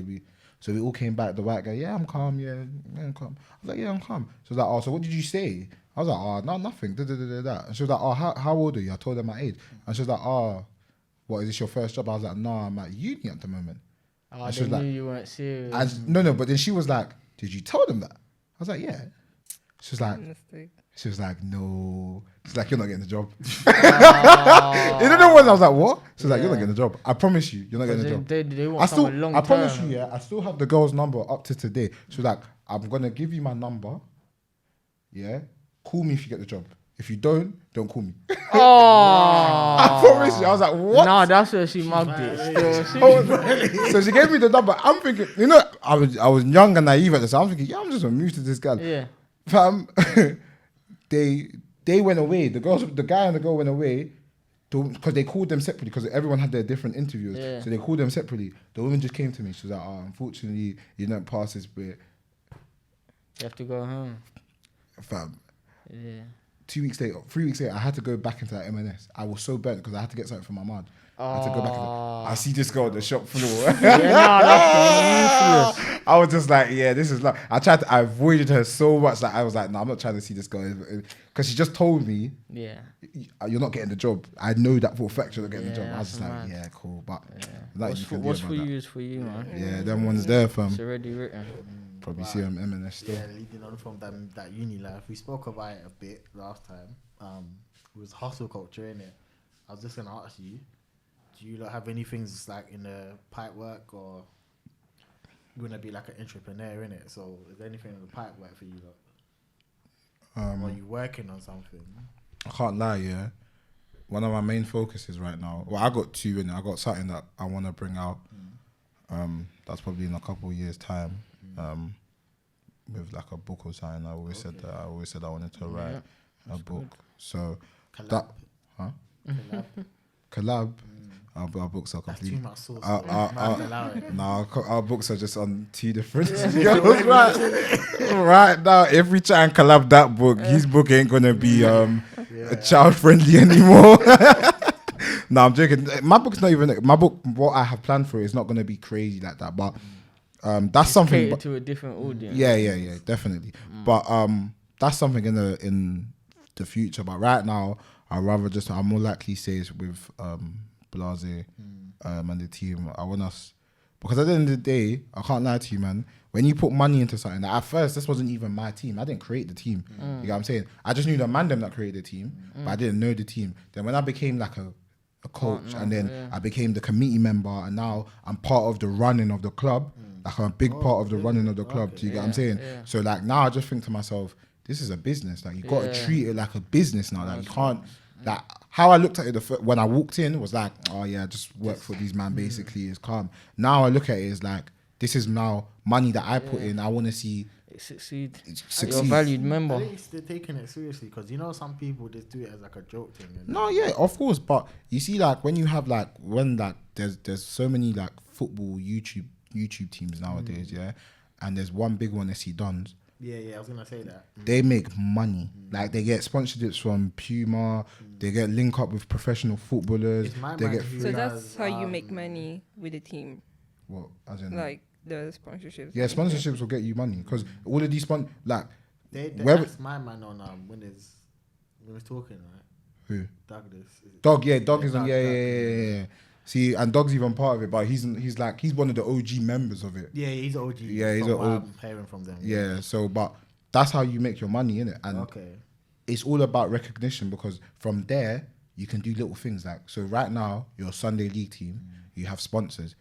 so we all came back, the white guy, yeah, I'm calm, I'm calm. I was like, yeah, I'm calm. So like, oh, so what did you say? I was like, oh, no, nothing, And she was like, oh, how old are you? I told her my age. And she was like, oh, what, is this your first job? I was like, no, I'm at uni at the moment. Oh, they knew you weren't serious. And no, but then she was like, did you tell them that? I was like, yeah. She was like, no. She's like, you're not getting the job. You don't know what? I was like, what? She's like, you're not getting the job. I promise you, you're not getting the job. They want someone long term. I promise you, I still have the girl's number up to today. She was like, I'm going to give you my number. Yeah? Call me if you get the job. If you don't call me. Oh, I promise you. I was like, what? Nah, that's where she mugged it. So she gave me the number. I'm thinking, I was young and naive at this. I'm thinking, I'm just gonna move to this girl. Yeah. Fam, they went away. The guy and the girl went away because they called them separately because everyone had their different interviews. Yeah. So they called them separately. The woman just came to me. She was like, unfortunately, you didn't pass this bit. You have to go home. Fam. Yeah. 3 weeks later, I had to go back into that M&S. I was so burnt because I had to get something for my mum. I had to go back. I see this girl on the shop floor. I was just like, yeah, this is like. I avoided her so much that I was like, no, I'm not trying to see this girl because she just told me, yeah, you're not getting the job. I know that for a fact you're not getting the job. I was just like, yeah, cool, but what's for you is for you, man. Yeah, them ones there, fam. It's already written. Probably see them M&S still. Yeah, leading on from that uni life, we spoke about it a bit last time. It was hustle culture, innit? I was just gonna ask you, do you have any things like in the pipe work or you're gonna be like an entrepreneur in it. So is there anything in the pipeline for you? Like, are you working on something? I can't lie, yeah. One of my main focuses right now. Well, I got two in it. I got something that I want to bring out. That's probably in a couple of years' time. With like a book or something. I always said that. I always said I wanted to write a book. Good. So collab. Collab. Our books are completely. That's too much sauce. Our books are just on two different. Right now, if we try and collab that book, his book ain't gonna be child friendly anymore. No, I'm joking. My book's not even my book. What I have planned for it is not gonna be crazy like that, but that's something. Catered to a different audience. Yeah, definitely. But that's something in the future. But right now, I'm more likely say it's with Blase and the team. I want us, because at the end of the day, I can't lie to you, man. When you put money into something, like at first this wasn't even my team. I didn't create the team. You know what I'm saying? I just knew the man them that created the team, but I didn't know the team. Then when I became like a coach, and then I became the committee member, and now I'm part of the running of the club. Like I'm a big part of the running of the club. Do you get what I'm saying? So like now I just think to myself, this is a business. Like you got to treat it like a business now. Like you can't. Like how I looked at it when I walked in was like, oh yeah, just work for these man. Basically, it's calm. Now I look at it as like, this is now money that I put in. I want to see it succeed. You're a valued member. At least they're taking it seriously, because you know some people just do it as like a joke thing. No, yeah, of course. But you see, like when you have like there's so many like football YouTube teams nowadays, yeah, and there's one big one, SC Dons. Yeah, I was gonna say that. They make money. Like they get sponsorships from Puma. They get link up with professional footballers. So that's how you make money with a team. What? As in like the sponsorships. Yeah, sponsorships will get you money, because all of these that's my man on when we're talking, right? Who? Douglas. Dog is on. Yeah. See, and Dog's even part of it, but he's one of the OG members of it. Yeah, he's OG. Yeah, he's I'm hearing from them. Yeah, so but that's how you make your money, innit? And it's all about recognition, because from there you can do little things like, so right now you're a Sunday League team, you have sponsors,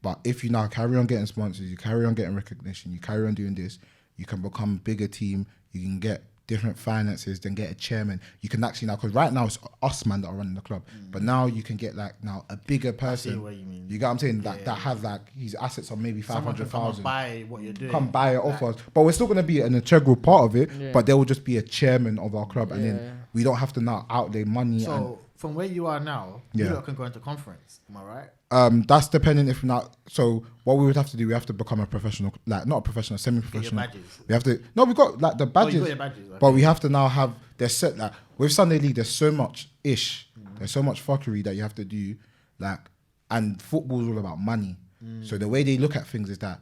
but if you now carry on getting sponsors, you carry on getting recognition, you carry on doing this, you can become a bigger team, you can get different finances, then get a chairman. You can actually now, because right now it's us man that are running the club, but now you can get like now a bigger person. I see what you mean. You get what I'm saying? That has like his assets on maybe 500,000. Buy what you're doing. Come buy it off us, but we're still gonna be an integral part of it. But there will just be a chairman of our club, and then we don't have to now outlay money. So from where you are now, you lot can go into conference. Am I right? That's depending if not. So what we would have to do, we have to become a professional, like not a professional, semi-professional. Get your badges. We have to. No, we got like the badges. You got your badges, okay. But we have to now have. There's set like with Sunday League. There's so much ish. There's so much fuckery that you have to do. Like, and football's all about money. So the way they look at things is that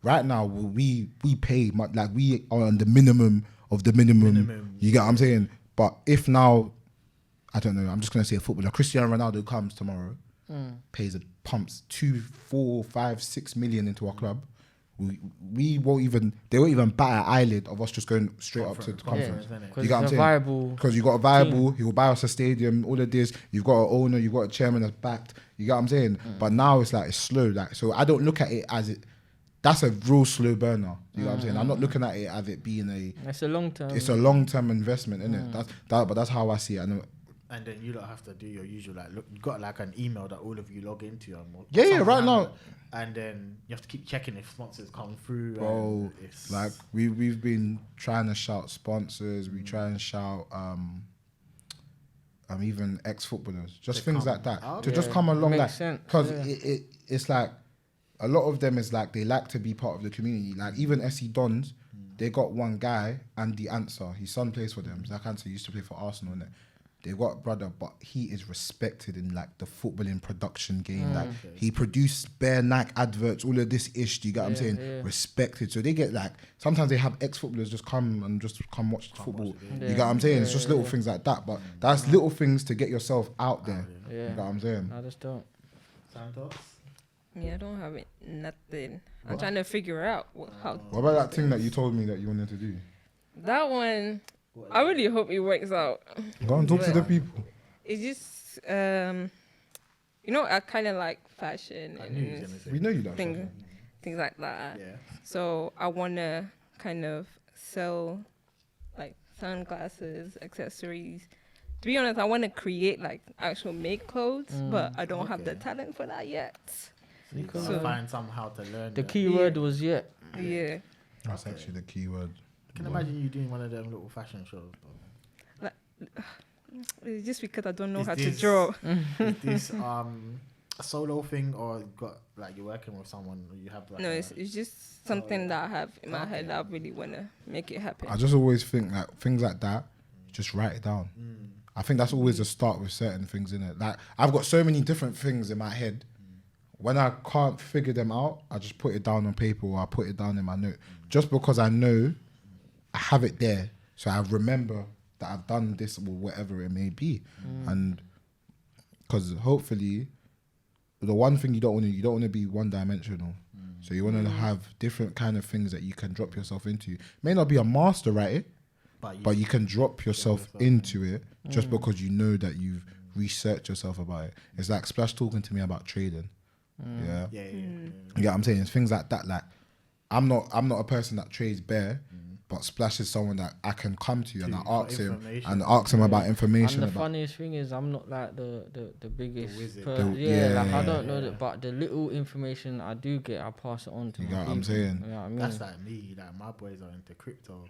right now we pay like we are on the minimum of the minimum. You get what I'm saying? But if now, I don't know. I'm just gonna say a footballer. Cristiano Ronaldo comes tomorrow. Pumps 2, 4, 5, 6 million into our club. We won't even. They won't even bat an eyelid of us just going straight up to the conference. You got what I'm saying? Because you got a viable. He will buy us a stadium. All of this. You've got an owner. You've got a chairman that's backed. You get what I'm saying? But now it's like it's slow. Like so, I don't look at it as it. That's a real slow burner. You know what I'm saying? I'm not looking at it as it being a. It's a long term. It's a long term investment, isn't it? But that's how I see it. And then you don't have to do your usual, like, look, you got like an email that all of you log into. Right now. And then you have to keep checking if sponsors come through. Bro, like we've been trying to shout sponsors. We try and shout even ex-footballers, just things like that to just come along. Like, because it's like a lot of them is like they like to be part of the community. Like even SC Dons, they got one guy, Andy Answer. His son plays for them. Zach Answer used to play for Arsenal, innit? They've got a brother, but he is respected in like the footballing production game. Like he produced bare Nike adverts, all of this ish. Do you get what I'm saying? Respected. So they get like sometimes they have ex-footballers just come watch football. You get what I'm saying? It's just little things like that. But that's little things to get yourself out there. You get what I'm saying? I just don't. Santos? Yeah, I don't have it. Nothing. I'm trying to figure out how. What about that thing that you told me that you wanted to do? That one. I really hope it works out. Go and talk to the people. It's just, I kind of like fashion. We know you like things. fashion. things like that. Yeah. So I want to kind of sell like sunglasses, accessories. To be honest, I want to create like actual make clothes, but I don't have the talent for that yet. You gotta find somehow to learn. The key word was yet. Yeah. That's actually the key word. I can imagine you doing one of them little fashion shows. Though. It's just because I don't know how to draw. Is this a solo thing, or you got like you're working with someone, or you have like No, it's just something that I have in my head that I really want to make it happen. I just always think like things like that, just write it down. I think that's always a start with certain things in it. Like I've got so many different things in my head. When I can't figure them out, I just put it down on paper or I put it down in my note. Just because I know I have it there, so I remember that I've done this or whatever it may be. And because hopefully, the one thing you don't want to be one dimensional. So you want to have different kind of things that you can drop yourself into. May not be a master at it, but you can drop yourself into it just because you know that you've researched yourself about it. It's like Splash talking to me about trading. Yeah. You get what I'm saying? It's things like that. Like I'm not a person that trades bare, but Splash is someone that I can come to and I ask him about information. And the funniest thing is I'm not like the biggest person. Like I don't know that, but the little information I do get, I pass it on to you my know what people. I'm saying? You know what I mean? That's like me. Like my boys are into crypto.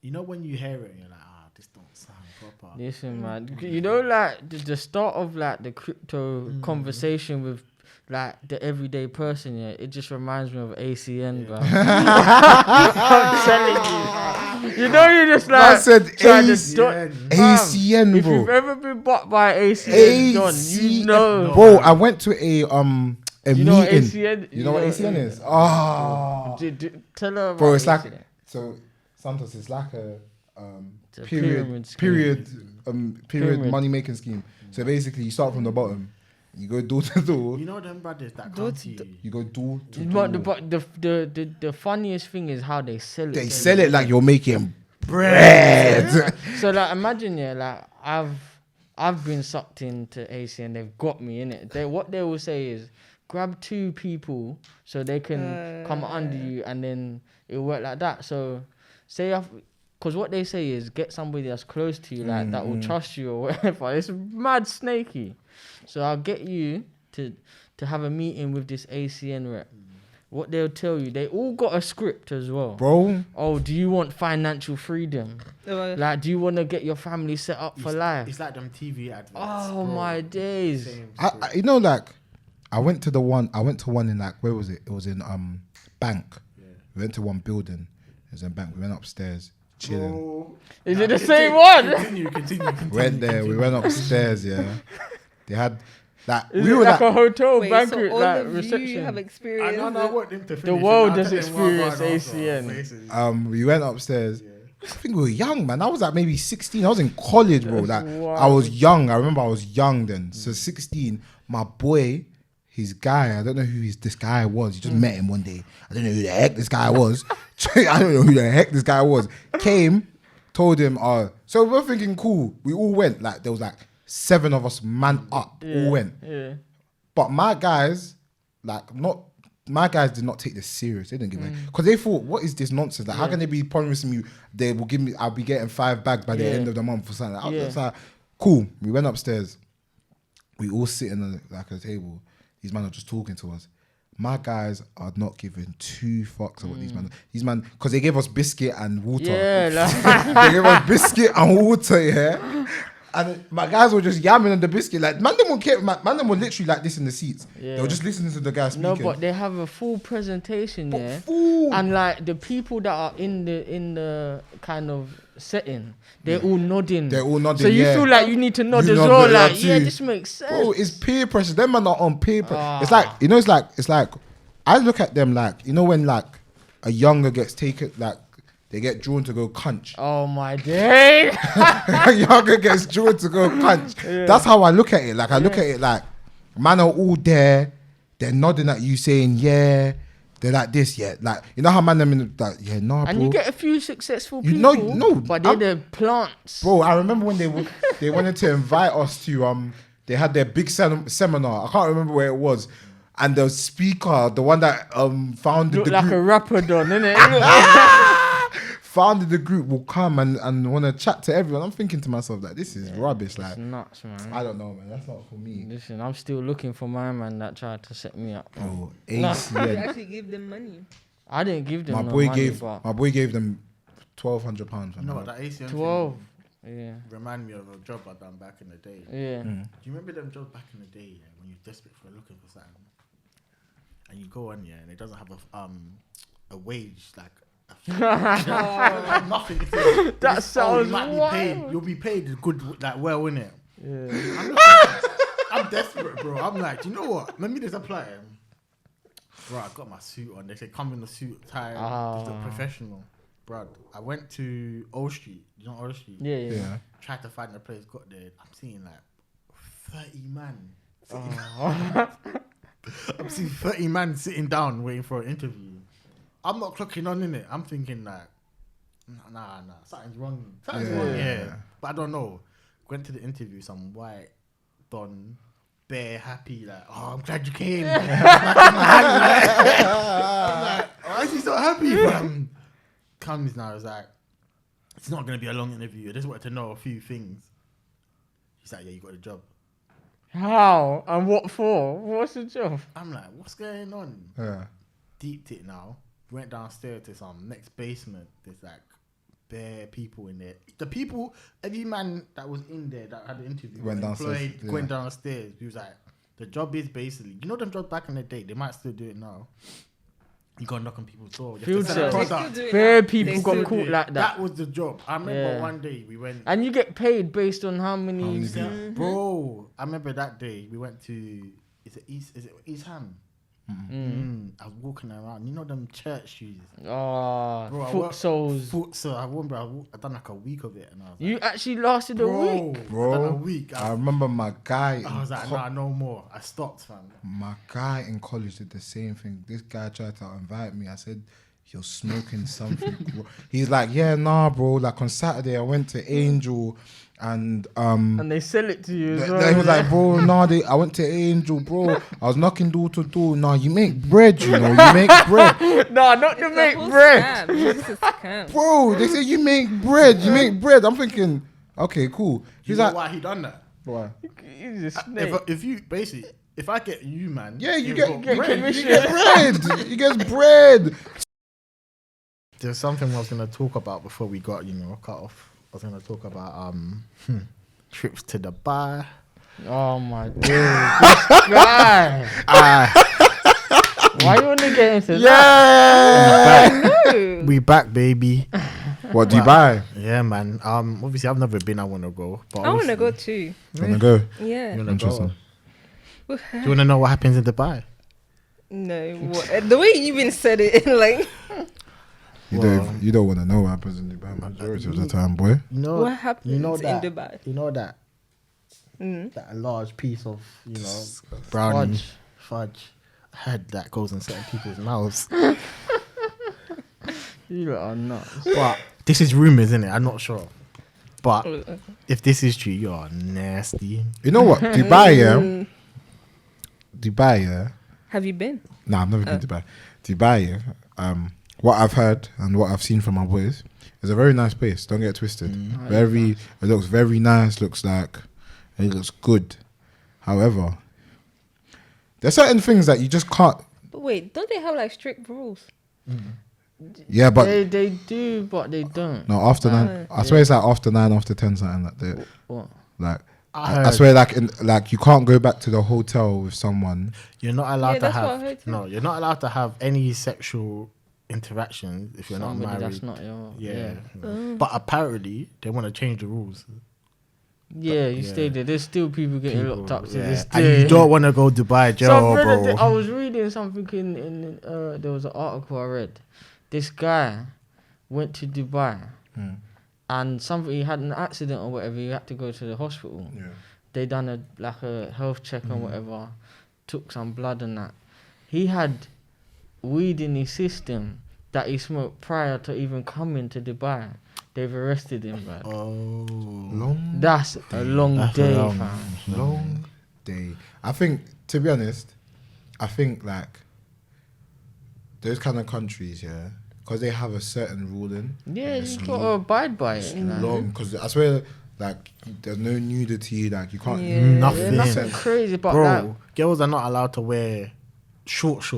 You know when you hear it, and you're like, this don't sound proper. Listen, man. You know, like the start of like the crypto conversation with like the everyday person, yeah, it just reminds me of ACN, bro. I'm telling you. You know, you just like I said ACN, ACN, if bro. you've ever been bought by ACN, John, you know. Bro, I went to a meeting. Know what ACN? You know what ACN is? Oh, tell her about bro, it's ACN. like so. Sometimes it's like a pyramid period money making scheme. So basically, you start from the bottom, you go door to door. You know them brothers that come to you. You go door to door. But the funniest thing is how they sell it. They sell it like you're making bread. So like imagine, yeah, like I've been sucked into AC and they've got me in it. What they will say is grab 2 people so they can come under you and then it'll work like that. So say because what they say is get somebody that's close to you, like that will trust you or whatever. It's mad snaky. So I'll get you to have a meeting with this ACN rep. What they'll tell you, they all got a script as well. Bro. Oh, do you want financial freedom? Like, do you want to get your family set up for life? It's like them TV adverts. Oh, bro. My days. I you know, like, I went to one in like, where was it? It was in Bank. Yeah. We went to one building. It was in Bank. We went upstairs, chilling. Oh. Is it the same one? Continue. Went there. We went upstairs. Yeah, they had that. We were like a hotel banquet, so all like of reception. You have experience. I want them to finish. The world has experienced ACN. We went upstairs. Yeah. I think we were young, man. I was like maybe 16. I was in college, bro. Like I was young. I remember I was young then. So 16. My boy. His guy, I don't know who this guy was. You just met him one day. I don't know who the heck this guy was. Came, told him, so we're thinking, cool. We all went. Like, there was like 7 of us, man up, all went. Yeah. But my guys did not take this serious. They didn't give it. Because they thought, what is this nonsense? Like, how can they be promising me they will give me, I'll be getting 5 bags by the end of the month or something. I was like, cool. We went upstairs. We all sitting on like a table. These men are just talking to us. My guys are not giving 2 fucks about these men, because they gave us biscuit and water. Yeah, they gave us biscuit and water, yeah. And my guys were just yamming on the biscuit. Like, man, them were literally like this in the seats. Yeah. They were just listening to the guy speaking. No, but they have a full presentation, And like the people that are in the kind of setting, they're all nodding. So you feel like you need to nod as well. Like, this makes sense. Bro, it's peer pressure. Them man are on peer pressure. It's like, it's like I look at them like, when like a younger gets taken, like they get drawn to go cunch. Oh my day. A younger gets drawn to go cunch. Yeah. That's how I look at it. Like I look at it like, man are all there. They're nodding at you saying, yeah. They're like this, yeah. Like, you know how man them in like, yeah, nah, bro. And you get a few successful people. No, but they're the plants. Bro, I remember when they wanted to invite us to they had their big seminar. I can't remember where it was. and the speaker, the one that founded Look the like group, a rapper done, innit? founded the group, will come and want to chat to everyone. I'm thinking to myself, like, this is rubbish. Like, It's nuts, man. I don't know, man. That's not for me. Listen, I'm still looking for my man that tried to set me up. Oh, You ACN. actually give them money. I didn't give them My no boy money, gave but them £1,200. You know what, that ACN 12. thing Yeah. remind me of a job I done back in the day. Yeah. Do you remember them jobs back in the day, yeah, when you're desperate for looking for something, and you go on, yeah, and it doesn't have a wage, like nothing. That sounds you might be paid. You'll be paid good, like well, innit? Yeah. I'm desperate, bro. I'm like, do you know what? Let me just apply. Bro, I got my suit on. They say come in the suit, tie, just look professional. Bro, I went to O Street. You know O Street? Yeah. Tried to find a place. Got there. I'm seeing like 30 man. I'm seeing 30 man sitting down waiting for an interview. I'm not clocking on in it. I'm thinking like, nah, something's wrong. Something's wrong. Yeah, but I don't know. Went to the interview. Some white don, bare happy. Like, oh, I'm glad you came. I'm like, why is he so happy? Comes now. It's like, it's not gonna be a long interview. I just wanted to know a few things. He's like, yeah, you got the job. How? And what for? What's the job? I'm like, what's going on? Yeah. Deeped it now. Went downstairs to some next basement. There's like bare people in there. The people, every man that was in there that had the interview Went downstairs. went downstairs. He was like, the job is basically, you know them jobs back in the day, they might still do it now. You gotta knock on people's door. You have to sell Field product. Bare people got caught like that. That was the job. I remember one day we went. And you get paid based on how many Bro, I remember that day we went to, is it East Ham? I was walking around. You know them church shoes? Oh, foot soles. So I remember I done like a week of it, and I was You like, actually lasted a week? Bro, I done a week. I remember my guy. I was like, nah, no more. I stopped, fam. My guy in college did the same thing. This guy tried to invite me. I said, you're smoking something. Bro. He's like, yeah, nah, bro. Like on Saturday, I went to Angel and they sell it to you as well. They was like, bro, nah, I went to Angel, bro. I was knocking door to door. Nah, you make bread, you know. You make bread. Nah, not to make bread. It's a scam. Bro, they say you make bread. You make bread. I'm thinking, okay, cool. You know why he done that? Why? He's a snake. If you basically, if I get you, man. Yeah, you got get bread. commission. You get bread. You get bread. There's something I was gonna talk about before we got, cut off. I was gonna talk about trips to Dubai. Oh my god, this guy. Why you wanna get into that? We back, baby. What Dubai? Yeah, man. Obviously I've never been. I wanna go. But I want to go too. You wanna go? Yeah. You wanna Interesting. go? Do you wanna know what happens in Dubai? No, the way you even said it, like. You don't want to know what happens in Dubai majority of the time, boy. You know what happens in Dubai? You know that that large piece of brownie fudge head that goes in certain people's mouths. You are nuts. But this is rumors, isn't it? I'm not sure. But if this is true, you're nasty. You know what? Dubai, yeah. Have you been? Nah, I've never been to Dubai. Dubai, yeah. What I've heard and what I've seen from my boys is a very nice place. Don't get it twisted. It looks very nice. It looks good. However, there's certain things that you just can't. But wait, don't they have like strict rules? Yeah, but they do, but they don't. no. After 9, I swear it's like after 9, after 10, something like that. What? Like I swear, like you can't go back to the hotel with someone. You're not allowed to that's what I have. heard too. No, you're not allowed to have any sexual interactions if you're Somebody not married. that's not your. Yeah. But apparently they want to change the rules. Yeah, you stay there. There's still people getting locked up to this And day. you don't want to go Dubai jail, bro. I was reading something in there was an article I read. This guy went to Dubai and he had an accident or whatever. He had to go to the hospital. Yeah. They done a health check and whatever, took some blood and that. He had weed in his system that he smoked prior to even coming to Dubai. They've arrested him, man. Oh, That's a long day, fam. Long day. I think, to be honest, I think like those kind of countries, yeah, because they have a certain ruling. Yeah, you gotta abide by it. Long, because I swear, like there's no nudity, like you can't Nothing. Nothing crazy, but Bro, like, girls are not allowed to wear shorts.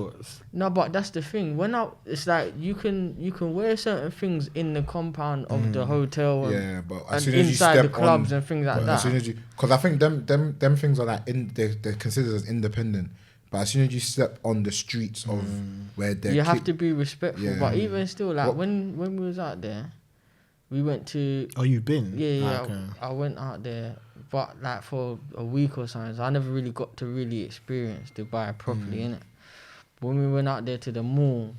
no, but that's the thing. It's like you can wear certain things in the compound of the hotel. Yeah, but as and soon as you inside step the clubs on, and things like but that. as soon as you, because I think them things are like they're considered as independent. But as soon as you step on the streets of where they're you have to be respectful. Yeah. But even still, like What- when we was out there, we went to Oh, you've been? yeah. Okay. I went out there, but like for a week or something. So I never really got to really experience Dubai properly, innit? When we went out there to the mall,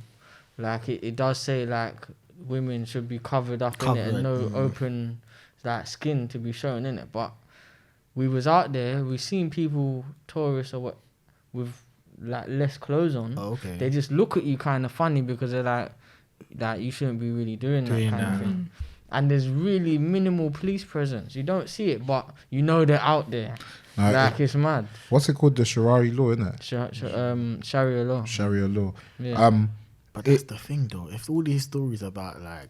like it does say like women should be covered up in it and no open like skin to be shown in it. But we was out there, we seen people, tourists or what, with like less clothes on. Oh, okay. They just look at you kind of funny because they're like you shouldn't be really doing that kind of thing. And there's really minimal police presence. You don't see it, but you know they're out there. Like it's mad. What's it called? The Shari'i law, isn't it? Sharia law. Sharia law. Yeah. But that's the thing, though. If all these stories about like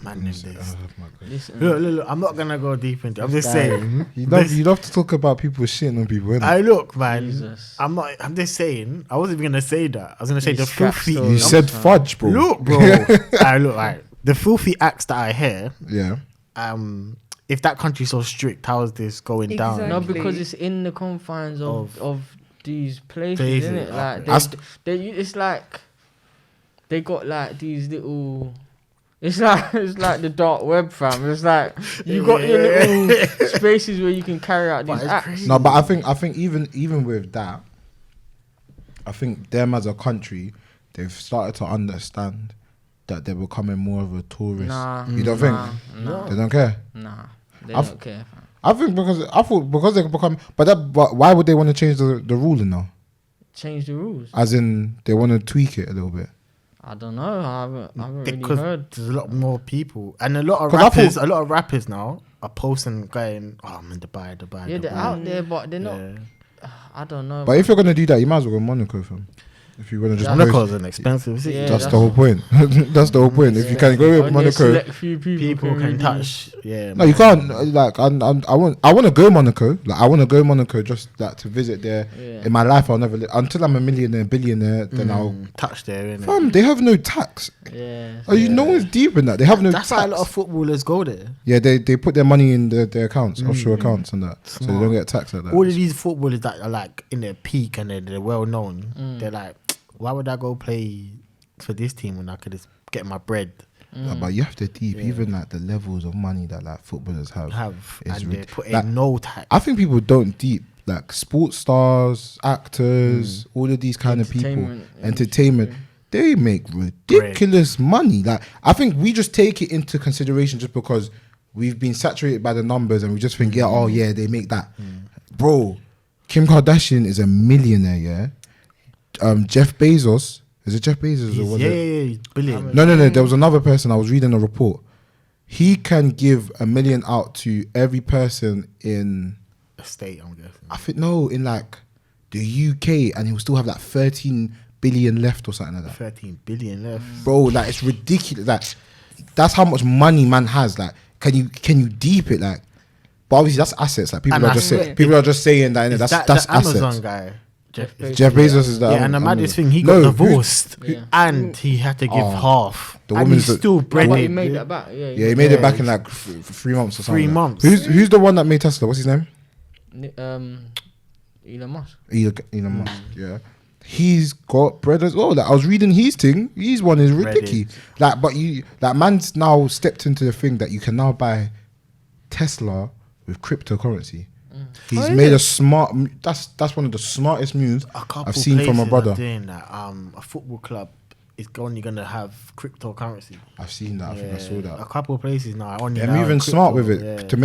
man in this, my God. Listen, look, I'm not gonna go deep into it. I'm just saying. You love to talk about people shitting on people, innit? I look, man. Jesus. I'm just saying. I wasn't even gonna say that. I was gonna say the Scrap filthy. story. You said fudge, bro. Look, bro. I look like the filthy acts that I hear. Yeah. If that country's so strict, how is this going down? No, Exactly. because it's in the confines of these places, Places, isn't it? Like it's like they got like these little. It's like the dark web, fam. It's like you got your little spaces where you can carry out these acts. No, but I think even with that, I think them as a country, they've started to understand that they're becoming more of a tourist. Nah, You don't think? Nah, They don't care. nah. They I've- don't care, fam. I think because they become, but why would they want to change the ruling now? Change the rules. As in, they want to tweak it a little bit. I don't know. I haven't really Because heard. there's a lot more people and a lot of 'Cause I rappers now are posting going, oh, I'm in Dubai. Yeah, they're Dubai. out there, but they're not. Yeah. I don't know. But if you're gonna do that, you might as well go Monaco, fam. If you're gonna just post, Monaco's an expensive city. Yeah, that's the whole point. That's the whole point. If you can go with Only a Monaco, select few People can really- touch. Yeah. no, you can't. Like, I want to go Monaco. Like, I want to go Monaco just like to visit there. Yeah. In my life, I'll never until I'm a millionaire, billionaire. Then I'll. touch there, innit? Fam, they have no tax. Yeah. Are you? No one's deep in that. They have no That's tax. why a lot of footballers go there. Yeah, they put their money in their accounts, offshore accounts, and that, so they don't get taxed like that. All of these footballers that are like in their peak and they're well known, they're like, why would I go play for this team when I could just get my bread? Yeah, but you have to deep, even like the levels of money that like footballers have. is And they rid- put like, in no tax. I think people don't deep like sports stars, actors, all of these kind of people, entertainment. They make ridiculous money. Like, I think we just take it into consideration just because we've been saturated by the numbers and we just think, oh yeah, they make that. Bro, Kim Kardashian is a millionaire, yeah. Jeff Bezos, is it Jeff Bezos or what? He's brilliant. No. There was another person. I was reading a report. He can give $1 million out to every person in A state, I'm guessing. I think in like the UK, and he will still have like 13 billion left or something like that. 13 billion left. Bro, like it's ridiculous. Like that's how much money man has. Like, can you deep it? Like, but obviously that's assets. Like people And are I just swear, saying, people are just saying that. Innit? That's the assets. Amazon guy. Jeff Bezos is that. Yeah, and the maddest thing, he No, got divorced Yeah. and he had to give half. The and woman's he's still But breaded. he made that back. Yeah. Yeah, he made it back in like 3 months or something. 3 months. Who's the one that made Tesla? What's his name? Elon Musk. Elon Musk. Yeah. He's got bread as well. Like, I was reading his thing. His one is ridiculous. Like, but man's now stepped into the thing that you can now buy Tesla with cryptocurrency. He's made a smart. That's one of the smartest moves I've seen from a brother. Doing that. A football club is only gonna have cryptocurrency. I've seen that. I think I saw A that. couple of places now. Only They're now moving crypto, smart with it yeah. to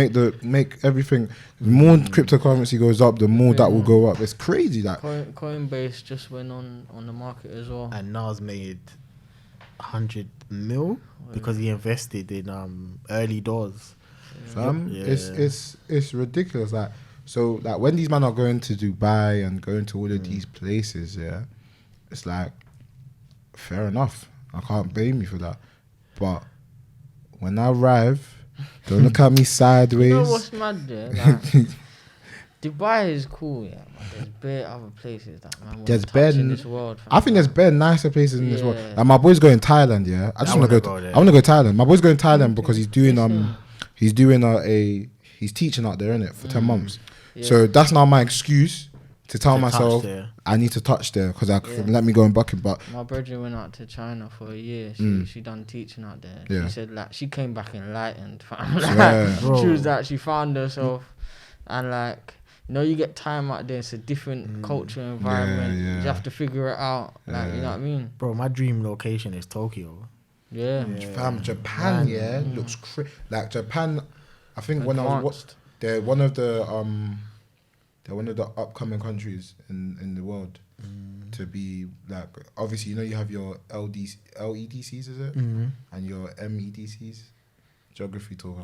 make everything. The more cryptocurrency goes up, the more that will go up. It's crazy. Like, Coinbase just went on the market as well. And Nas made 100 mil because he invested in early doors. fam, Yeah. it's ridiculous. Like, So like when these men are going to Dubai and going to all of these places, yeah, it's like fair enough. I can't blame you for that. But when I arrive, don't look at me sideways. You know what's mad there? Like, Dubai is cool, yeah, but there's bare other places that man There's touch bare in this world. I think there's bare nicer places in this world. Yeah. Like my boy's going Thailand, yeah. I just want to go. there. I want to go Thailand. My boy's going Thailand because he's doing he's teaching out there, innit, for 10 months. Yeah. So that's now my excuse to tell myself there. I need to touch there because let me go and buck it. But My brother went out to China for a year. She done teaching out there. Yeah. She said like she came back enlightened. Fam. swear. She was like she found herself, and like you get time out there. It's a different culture environment. yeah. You have to figure it out. Like you know what I mean? Bro, my dream location is Tokyo. Yeah. Fam, Japan, looks like Japan. I think when I was Advanced. they're one of the upcoming countries in the world to be like. Obviously, you have your LEDCs, is it, and your MEDCs. Geography talk.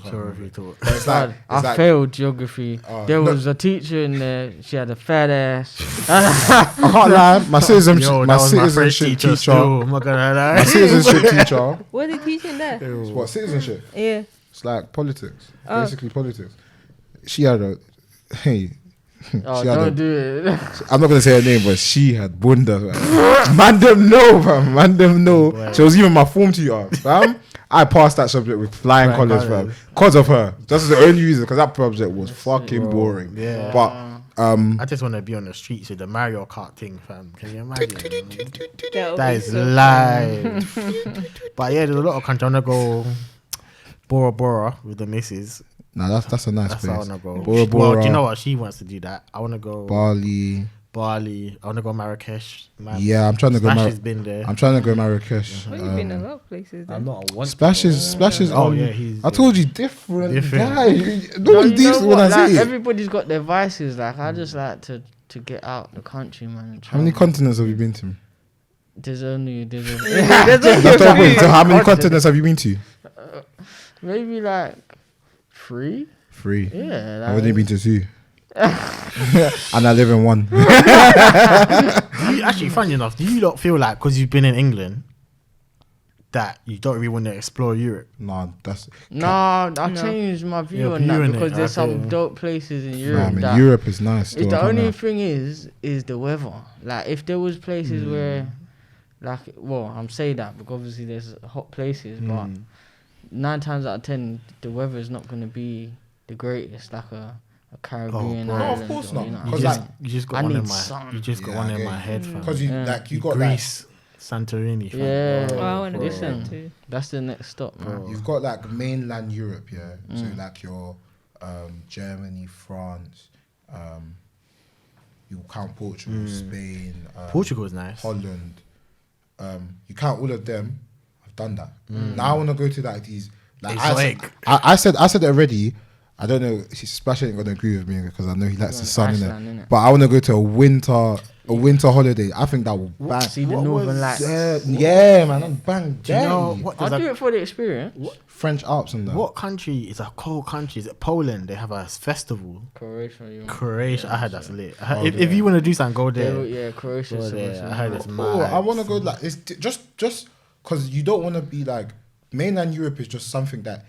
But it's like, I failed geography. There was a teacher in there. She had a fat ass. I can't lie. My citizenship teacher. Still, I'm not gonna lie. My citizenship teacher. What are they teaching there? It's what citizenship? Yeah. It's like politics. Basically politics. She had a hey. Don't do it. I'm not gonna say her name, but she had bunda. Man them know, fam. Man them know. Boy. She was even my form tutor, fam. I passed that subject with flying colours, fam. Because of her. That's the only reason. Because that subject was fucking boring. Yeah. But I just want to be on the streets with the Mario Kart thing, fam. Can you imagine? That is so live. But yeah, there's a lot of countries. I want to go Bora Bora with the missus. nah, that's a nice That's place. how I want to go. Bora Well, Bora, do you know what? She wants to do that. I want to go Bali. Bali. I want to go Marrakesh. Man. Yeah, I'm trying to go. Splash has been there. I'm trying to go Marrakesh. Well, you've been a lot of places. Then. I'm not a one. Splashes. Oh yeah, he's. I told you different guy. No No, one you deeps know when I what? say Like, it. everybody's got their vices. Like I just like to get out the country, man. and How many travel. continents have you been to? There's only That's not good. So how many continents have you been to? maybe like 3. 3. Yeah. I've only been to 2. And I live in 1. Do you, actually, funny enough, do you not feel like because you've been in England that you don't really want to explore Europe? Nah, that's. I changed my view Your on view that on it, because there's okay. some dope places in Nah, Europe. I mean, that Europe is nice. Still, it's the I can't only lie. thing is the weather. Like if there was places where, like, well, I'm saying that because obviously there's hot places, but 9 times out of 10 the weather is not going to be the greatest, like a Caribbean bro. island. No, of course or, not. you know, You just, like, you just got I one in need my. sun. You just got one in my head, fam. Because you got Greece, Santorini. Fam. Yeah. Oh, I want to Listen. listen too. that's the next stop, man. You've got like mainland Europe, yeah. So like your Germany, France, you count Portugal, Spain, Portugal is nice. Holland. You count all of them. I've done that. Now I want to go to like these. Like Exotic. I said it already. I don't know. Splash ain't gonna agree with me because I know he likes the sun in Iceland, it. innit? But I want to go to a winter holiday. I think that will bang. See the Northern Lights. Yeah, man, I'm bang. Do you know Daddy. what? I'll There's do it for the experience. French Alps and that. what country is a cold country? Is it Poland? They have a festival. Croatia. I heard that's lit. If you want to do something, go there. Yeah, Croatia. Go there. I heard it's mad. Oh, I want to go like it's just because you don't want to be like mainland Europe is just something that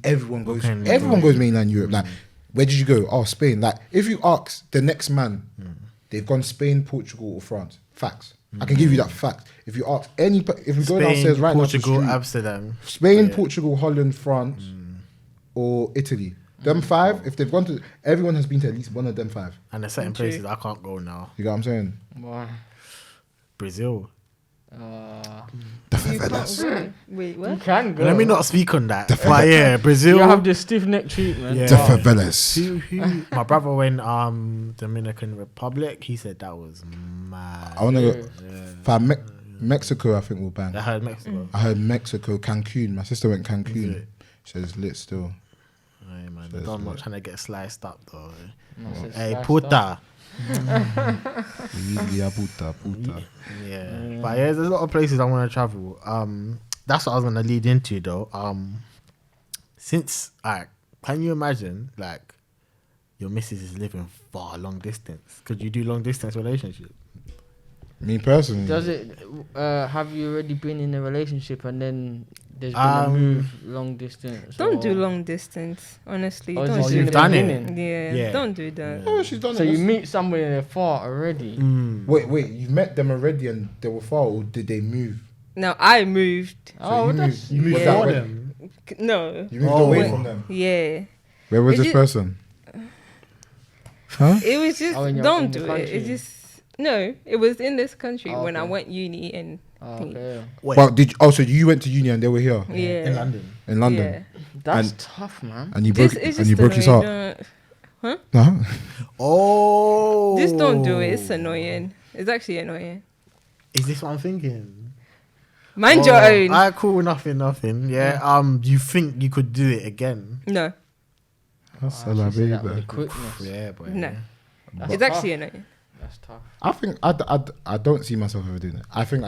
everyone goes. Okay, Everyone goes mainland Europe. Like, where did you go? Oh, Spain. Like, if you ask the next man, they've gone Spain, Portugal, or France. Facts. I can give you that fact. If you ask if we go downstairs right Portugal, now, to the street, Amsterdam, Spain, Portugal, Holland, France, or Italy. Them 5. If they've gone to, everyone has been to at least one of them 5. and there's certain places I can't go now. You get what I'm saying? Wow. Brazil. The You favelas. can't go. Wait, You what? can go. Let me not speak on that. But yeah, Brazil. You have the stiff neck treatment. Yeah. The favelas. My brother went Dominican Republic. He said that was mad. I want to go. Mexico, I think will bang. I heard Mexico. I heard Mexico, Cancun. My sister went Cancun. it? So it's lit still. Hey, man, I'm not trying to get sliced up though. That's Hey, sliced puta. up. Yeah, puta. Yeah. But yeah, there's a lot of places I want to travel. That's what I was gonna lead into though. Since can you imagine like your missus is living far long distance? Could you do long distance relationship? Me personally. Does it? Have you already been in a relationship and then there's been a move long distance? Don't do long distance, honestly. Oh, Don't do you've that. done it. Yeah, don't do that. Oh, she's done So it. you meet somewhere far already. Wait, you met them already and they were far, or did they move? No, I moved. Oh, you that's You moved Was Yeah. that for when- them. No. You moved Oh. away from them. Yeah. Where was Is this it- person? Huh? It was just Oh, in don't the do it. country. It's just no. It was in this country when I Okay. went uni and Oh, thing. okay. Wait, Well, so you went to uni and they were here yeah. in London. in London, Yeah. That's And- tough, man. and you This broke is and you just broke his heart. annoying. Uh-huh. Oh, Just don't do it. It's annoying. It's actually annoying. Is this what I'm thinking? Mind your own. Alright, cool. Nothing. Yeah. You think you could do it again? No. That's Oh, a lot, she said that baby. with the quickness. Yeah, boy. No. That's It's tough. actually annoying. That's tough. I think I don't see myself ever doing it. I think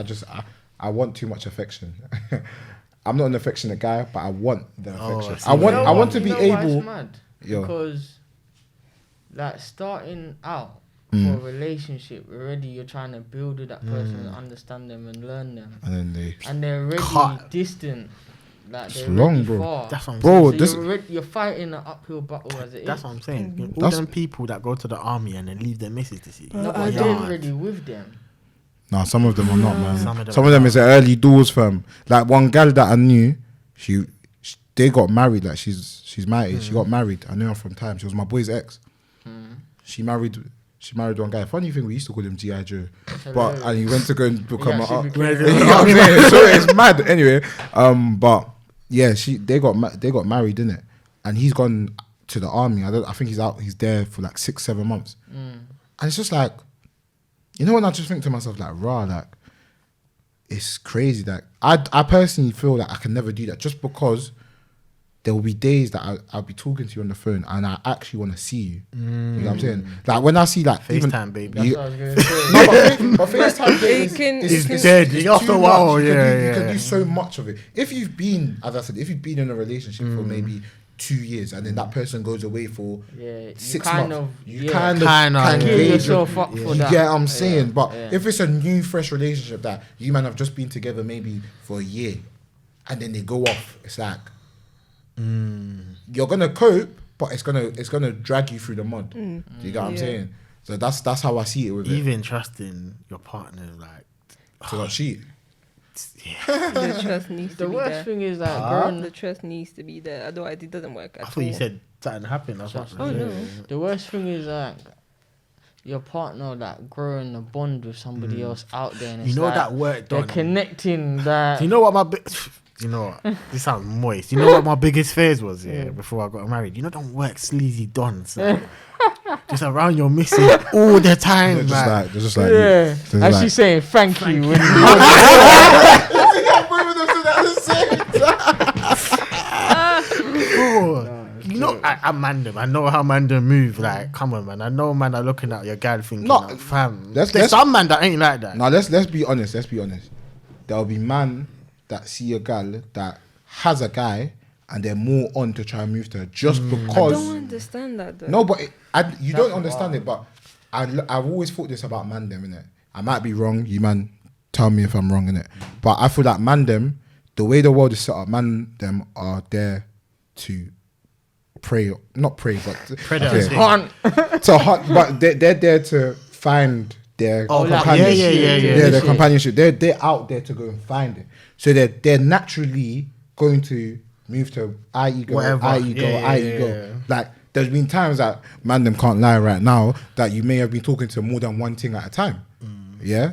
I want too much affection. I'm not an affectionate guy, but I want the Oh, affection. I see. I want You know I want what? to be You know why able. it's mad? Yo. Because, like, starting out Mm. for a relationship, already you're trying to build with that person and understand them and learn them. And then they, And they're already Cut. distant. Like, It's they're long, already bro. far. That's what I'm Bro, saying. So you're fighting an uphill battle as it That's is. what I'm saying. All That's- them people that go to the army and then leave their missus to see. No, I but don't- they're already with them. nah, some of them are not, man. Some of them is an early doors, fam. Like one gal that I knew, they got married. Like she's my age. She got married. I knew her from time. She was my boy's ex. She married one guy. Funny thing, we used to call him G.I. Joe, but and he went to go and become actually a. became You know what I'm saying? So it's mad. Anyway, but yeah, they got married, innit? And he's gone to the army. I think he's there for like 6-7 months. And it's just like, you know, when I just think to myself like, rah, like, it's crazy that I personally feel that I can never do that, just because there will be days that I'll be talking to you on the phone and I actually want to see you. You know what I'm saying? Like when I see like FaceTime, baby. That's what I was going to say. no, but FaceTime It's dead. After too a while, much. You yeah. can do so much of it. If you've been, as I said, in a relationship for maybe 2 years and then that person goes away for Yeah, you 6 kind months, of, you yeah. kind of Kinda, can yeah. Gear gauge yourself up for you that. get what I'm saying? Yeah, But yeah. if it's a new, fresh relationship that you man have just been together maybe for a year and then they go off, it's like you're gonna cope, but it's gonna drag you through the mud. Do you get what I'm Yeah. saying? So that's how I see it with it. Even trusting your partner, like, To not cheat. The trust needs The to be worst there. thing is that growing The trust needs to be there. Otherwise, it doesn't work at I all. thought you said something happened. That's what Oh, no. The worst thing is like your partner like growing a bond with somebody else out there, and You it's know like that work they're done. connecting. That Do you know what my you know what? This sounds moist. You know what my biggest fears was, before I got married? You know, don't work sleazy dons. Like, just around your missus all the time, man. They're just like yeah, they're and like- she's saying thank you when Bro, you know, I'm Mandem. I know how Mandem move. Like, come on, man. I know, man, are looking at your gal thinking, No, like, fam. let's- There's some man that ain't like that. Now let's be honest. There'll be man that see a gal that has a guy and they're more on to try and move to her just I because. don't understand that though. No, but you don't understand it. But I've always thought this about mandem, innit? I might be wrong. You man, tell me if I'm wrong, innit? But I feel like mandem, the way the world is set up, mandem are there to prey, not prey, but Predators. okay, hunt. to hunt. But they're there to find their Oh, like, companionship. yeah. Their companionship. They're out there to go and find it. So they're naturally going to move to I.E. go, Whatever. I.E. go, Yeah, I.E. yeah, go. yeah. Like, there's been times that man them can't lie right now that you may have been talking to more than one thing at a time. Yeah.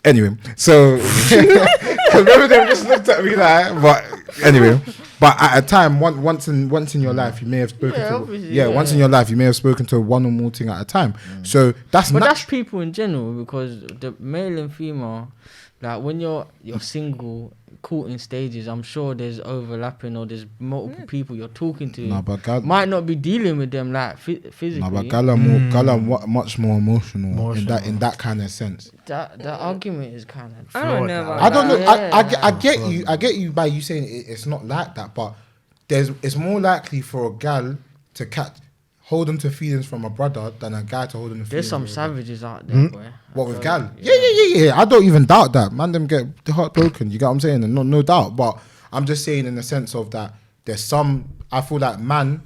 Anyway, so because both of them just looked at me like, but anyway, but at a time, once in your life, you may have spoken Yeah, to obviously, once in your life, you may have spoken to one or more thing at a time. So that's But not. that's people in general, because the male and female, like when you're single, courting stages, I'm sure there's overlapping or there's multiple people you're talking to. No, but gal, Might not be dealing with them like physically. no, but gal are much more emotional in that kind of sense. That argument is kind of. I don't know about I don't know. Yeah. I get you by you saying it's not like that, but it's more likely for a gal to catch hold on to feelings from a brother than a guy to hold on to feelings. There's some with a savages out there, boy. What with gal? Yeah. I don't even doubt that. Man, them get heartbroken. You get what I'm saying? And no doubt. But I'm just saying in the sense of that there's some. I feel like man,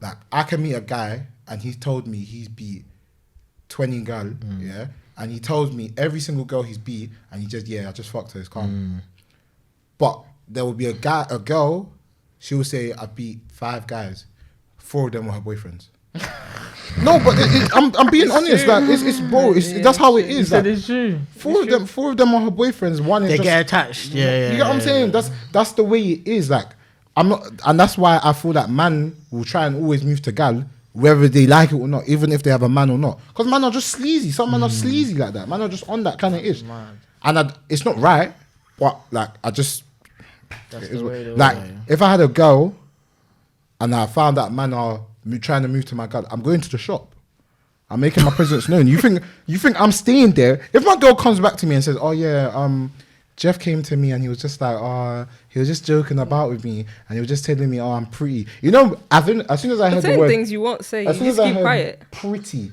like I can meet a guy and he's told me he's beat 20 gal, yeah, and he told me every single girl he's beat, and he just I just fucked her. It's calm. But there will be a girl. She will say I beat 5 guys. 4 of them were her boyfriends. No, but I'm being honest. Like it's bro. That's how it is. Like, it's true. 4 of them are her boyfriends. One is They just, get attached. Yeah. you get what I'm saying? That's the way it is. Like I'm not, and that's why I feel that man will try and always move to gal, whether they like it or not, even if they have a man or not. Because man are just sleazy. Some men are sleazy like that. Man are just on that kind of ish. And it's not right, but like I just if I had a girl and I found that man are trying to move to my gal, I'm going to the shop. I'm making my presence known. You think I'm staying there? If my girl comes back to me and says, "Oh yeah, Jeff came to me and he was just like, he was just joking about with me and he was just telling me, oh, I'm pretty." You know, as soon as I heard the word, things you won't say, you just keep quiet. Pretty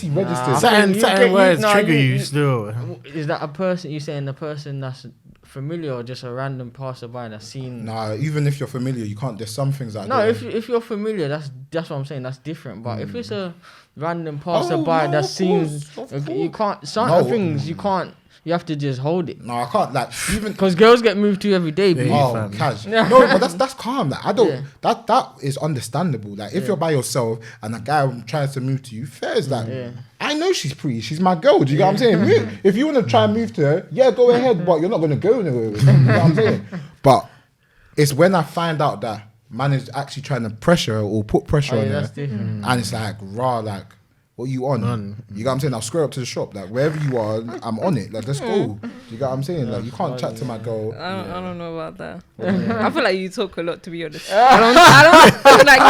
registered. Certain words trigger you still. Is that a person? You saying the person that's familiar or just a random passerby that's seen? Nah, even if you're familiar, you can't. There's some things that. No, if you're familiar, that's what I'm saying. That's different. But if it's a random passerby that seems, you can't. Certain things you can't. You have to just hold it. No, I can't. Like even because girls get moved to every day. Cash. No, but that's calm. Like I don't. Yeah. That is understandable. Like if you're by yourself and a guy tries to move to you, fair is like. Yeah. I know she's pretty. She's my girl. Do you get what I'm saying? If you want to try and move to her, go ahead. But you're not going to go anywhere with her. You know what I'm saying? But it's when I find out that man is actually trying to pressure her or put pressure on her, and it's like raw, like. What you on? You get what I'm saying? I'll square up to the shop. Like wherever you are, I'm on it. Like let's go. You get what I'm saying? Like you can't chat to my girl. I don't know about that. I feel like you talk a lot, to be honest. I don't like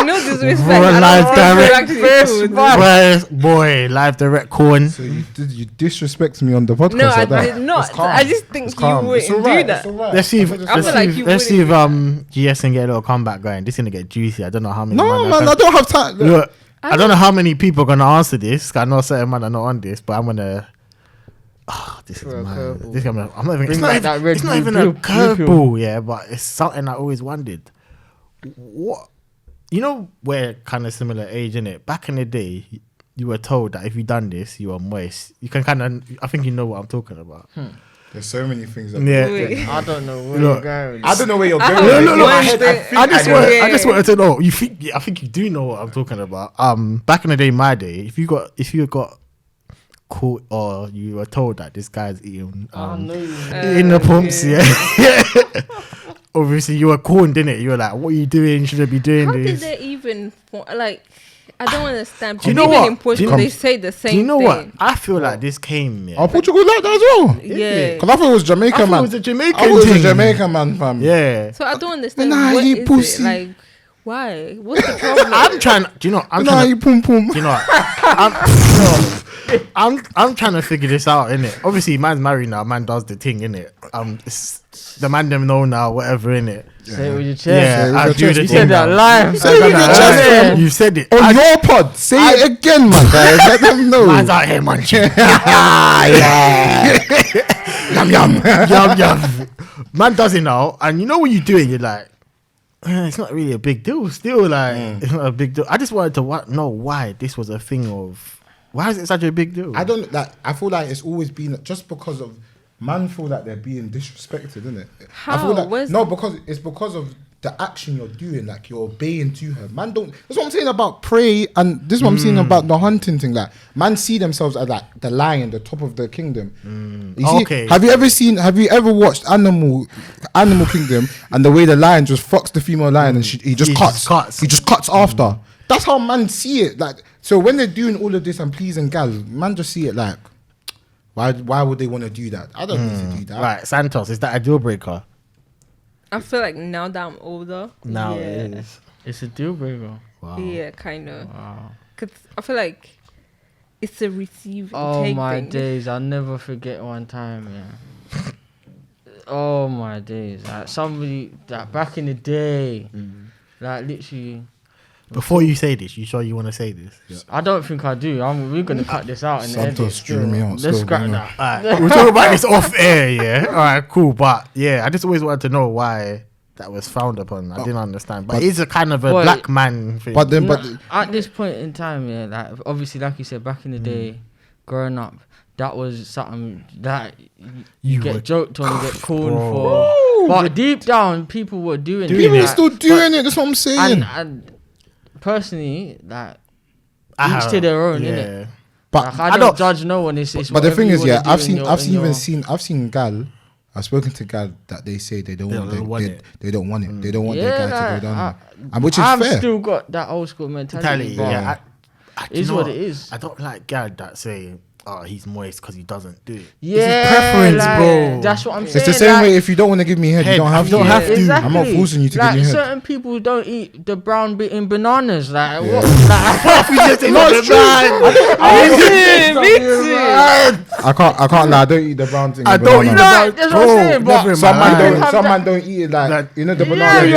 disrespect. Boy, live direct corn. So you disrespect me on the podcast? No, I did not. I just think you wouldn't do that. Let's see if GS can get a little comeback going. This is gonna get juicy. I don't know how many. No, man, I don't have time. Look. I don't know how many people are going to answer this. I know certain men are not on this, but I'm going to... this is mad. I'm not even... It's not even a curveball, yeah, but it's something I always wondered. What... You know, we're kind of similar age, innit? Back in the day, you were told that if you done this, you are moist. You can kind of... I think you know what I'm talking about. There's so many things. I don't know where you're going. I don't know where you're going. I just wanted to know. I think you do know what I'm talking about. Back in the day, my day, if you got caught or you were told that this guy's eating in the pumps, obviously you were corned, didn't it? You were like, "What are you doing? Should I be doing How this?" How did they even like? I don't understand. Do you know what? In Portugal, they say the same thing. Do you know what? I feel like this came. Yeah. Oh, Portugal like that as well. Yeah. Because I thought it was Jamaica, man. It was a Jamaican thing. It was a Jamaican man, fam. Yeah. So I don't understand. What is pussy. It? Like, why? What's the problem? I'm trying. Do you know? I'm trying. Pum pum. Do you know? I'm trying to figure this out, innit? Obviously, man's married now. Man does the thing, innit? The man them know now, whatever, innit? Yeah. Say it with your chest. Yeah, I do the thing. You said that live. Say it with your chest. You said it on your pod. Say it again, man. Let them know. Man's out here munching. Yum. Man does it now, and you know what you do it. You're like, it's not really a big deal. Still, like, it's not a big deal. I just wanted to know why this was a thing of. Why is it such a big deal? I don't like. I feel like it's always been just because of man feel like they're being disrespected, isn't it? How? I feel like, because it's because of the action you're doing. Like you're obeying to her. Man, don't. That's what I'm saying about prey, and this is what I'm saying about the hunting thing. Like man see themselves as like the lion, the top of the kingdom. You see, okay. Have you ever watched Animal Kingdom and the way the lion just fucks the female lion and he just cuts. He just cuts after. That's how man see it. Like. So when they're doing all of this and pleasing gal, man just see it like, why would they want to do that? I don't need to do that. Right, Santos, is that a deal breaker? I feel like now that I'm older, now it is. It's a deal breaker. Wow. Yeah, kind of. Wow. Cause I feel like it's a receive. Oh take my thing. days! I'll never forget one time. Yeah. Oh my days! Like somebody that back in the day, like literally. Before you say this, you sure you want to say this? Yeah. I don't think I do. We're gonna cut this out and Santos drew me out. Let's scrap that. Alright, we'll talk about this off air, yeah. All right, cool. But yeah, I just always wanted to know why that was frowned upon. I didn't understand, but it's a kind of a black man thing. But then, at this point in time, yeah, like obviously, like you said, back in the day, growing up, that was something that you get joked on, you get called for. But deep down, people were doing it. People are still doing it. That's what I'm saying. And personally, like, each to their own, innit? But like, I don't judge no one. But the thing is, yeah, I've seen gal. I've spoken to gal that they say they don't want it. They don't want it. They don't want their guy to go down. And which is fair. I've still got that old school mentality. Yeah, it's what it is. I don't like gal that say, "Oh, he's moist because he doesn't do it." Yeah, it's his preference, bro. That's what I'm saying. It's the same way if you don't want to give me head, you don't have to. Exactly. I'm not forcing you to give me head. Certain people don't eat the brown bit in bananas. Like what? Me too. I can't lie. I don't eat the brown thing. I don't eat the brown. That's what I'm saying. But some man don't eat it like you know the banana.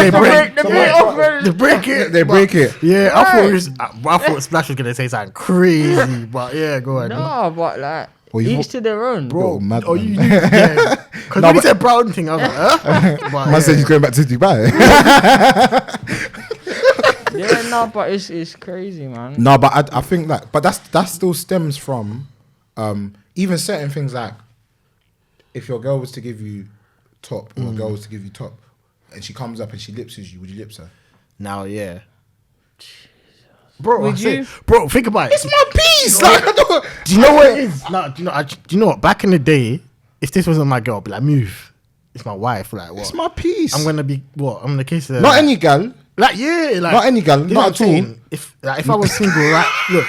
They break it. They break it. Yeah, I thought Splash was gonna say something crazy, but yeah, go ahead. No, but like. Each to their own, bro. Mad Oh, you yeah. Because when you said brown thing, I was like, huh? Man said he's going back to Dubai. Yeah, no, but it's crazy, man. No, but I think that, but that still stems from, even certain things like, if your girl was to give you top, or a girl was to give you top, and she comes up and she lipses you, would you lips her? Now, yeah. Bro, would you? Bro, think about it. It's my piece. Like, do you know what it is? No, do you know what? Back in the day, if this wasn't my girl, I'd be like, move. It's my wife. Like, what? It's my piece. I'm gonna be what? I'm the case of not any gal. Like, yeah, like not any gal. Not at all. If I was single, right? Look,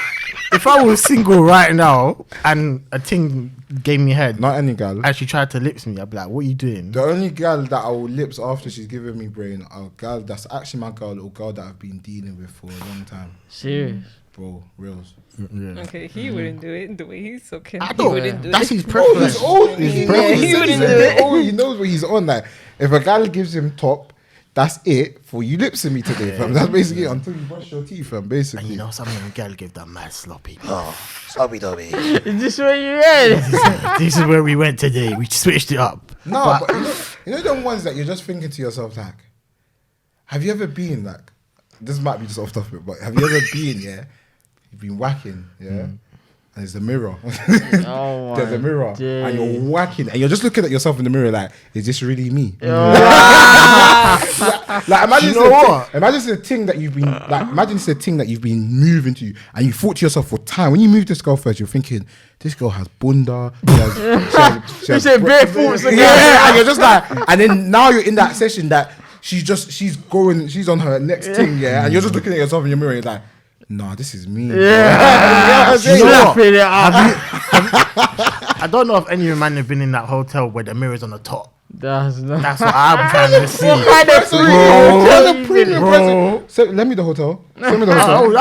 if I was single right now and a ting gave me head, not any gal, and she tried to lips me, I'd be like, what are you doing? The only gal that I will lips after she's giving me brain are gal that's actually my girl or girl that I've been dealing with for a long time. Serious? Bro, reals. Yeah. Okay, he wouldn't do it the way he's talking. I He don't. wouldn't do That's it. his preference. He's old. He wouldn't do it. He knows what he's on. Like, if a gal gives him top, that's it for you lipsing me today, fam. That's basically it until you brush your teeth, fam. Basically. And you know, some of them gal give that mad sloppy. Oh, sloppy dobby. Is this where you at? This is where we went today. We switched it up. No, but you know them ones that you're just thinking to yourself, like, have you ever been like, this might be just off topic, but have you ever been, you've been whacking, and there's a mirror. Oh There's a mirror, days. and you're whacking, and you're just looking at yourself in the mirror like, is this really me? Like, imagine it's a thing that you've been like. Imagine it's a thing that you've been moving to, and you thought to yourself for time. When you move this girl first, you're thinking, this girl has bunda. She has bare thoughts again. Yeah, and you're just like, and then now you're in that session that she's on her next thing, and you're just looking at yourself in your mirror, and you're like, nah, this is me. Yeah. You know what? I don't know if any of you man have been in that hotel where the mirror's on the top. That's what I'm trying to see. Bro. So, let me the hotel. Send me the hotel.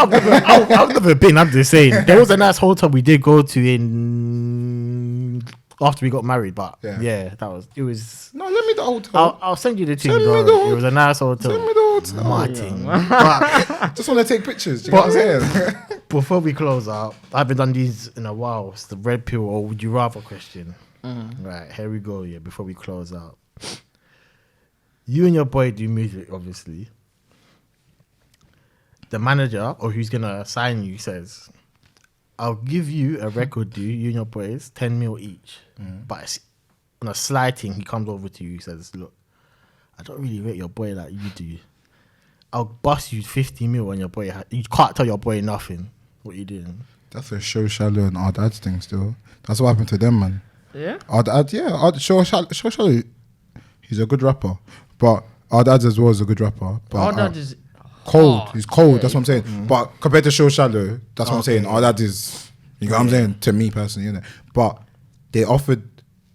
I've never been. I'm just saying. There was a nice hotel we did go to in after we got married, but yeah, it was. No, let me the hotel. I'll send you the thing, Send me bro. the hotel. It was a nice hotel. Send me the hotel. My thing. But just want to take pictures. Do you know what I'm saying? before we close out, I haven't done these in a while. It's the red pill or would you rather question. Right, here we go. Yeah, before we close out, you and your boy do music, obviously. The manager or who's gonna sign you says, "I'll give you a record deal. You and your boys, 10 mil each." But it's on a sliding, he comes over to you. He says, "Look, I don't really rate your boy like you do. I'll bust you 50 mil on your boy. You can't tell your boy nothing. What you doing?" That's a show shallow and our dad's thing still. That's what happened to them, man. Yeah? Our dad, show shallow. He's a good rapper. But our dad as well is a good rapper. But Our dad is cold. hard. He's cold. That's what I'm saying. But compared to show shallow, that's what I'm saying. Our dad is, you know what I'm saying? To me personally, innit? But they offered,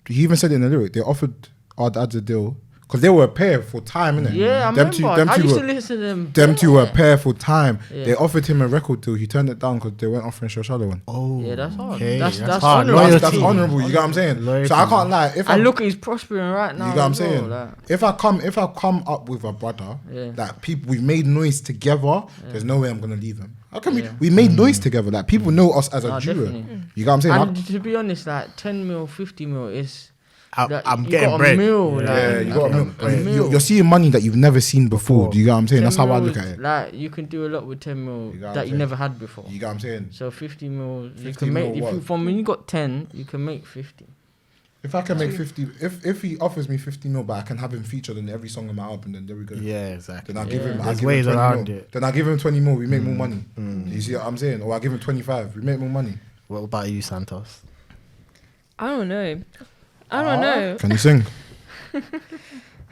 he even said it in the lyric, they offered our dad a deal because they were a pair for time, innit? Yeah, I remember. I used to listen to them. Them two were a pair for time. Yeah. They offered him a record deal. He turned it down because they weren't offering Shoshana one. Oh, Yeah, that's hard. okay, That's hard. honourable. That's honourable. You get what I'm saying? Loyalty. So I can't lie. If I And look, he's prospering right now. you get what I'm as well, saying? like. If I come up with a brother, Yeah. like people, we've made noise together. There's no way I'm gonna leave him. How come Yeah. we made noise together? Like people know us as a Nah, duo. definitely. You get what I'm saying? And to be honest, like 10 mil, 50 mil is. I'm you getting got bread. A meal, like, Yeah, you got Okay. a Right. mil. You're seeing money that you've never seen before. Do you get what I'm saying? 10 That's how I mil look is, at it. Like you can do a lot with 10 mil You got what that I'm you saying? never had before. You get what I'm saying? So 50 mil, you 50 can make. mil If what? you, from when you got 10, you can make 50. If I can make 50, if he offers me 50 mil, but I can have him featured in every song on my album, then there we go. Yeah, exactly. Then I Yeah. give him. I There's give ways him 20 around mil. it. Then I give him 20 mil. We make more money. You see what I'm saying? Or I give him 25. We make more money. What about you, Santos? I don't know. I don't know. Can you sing?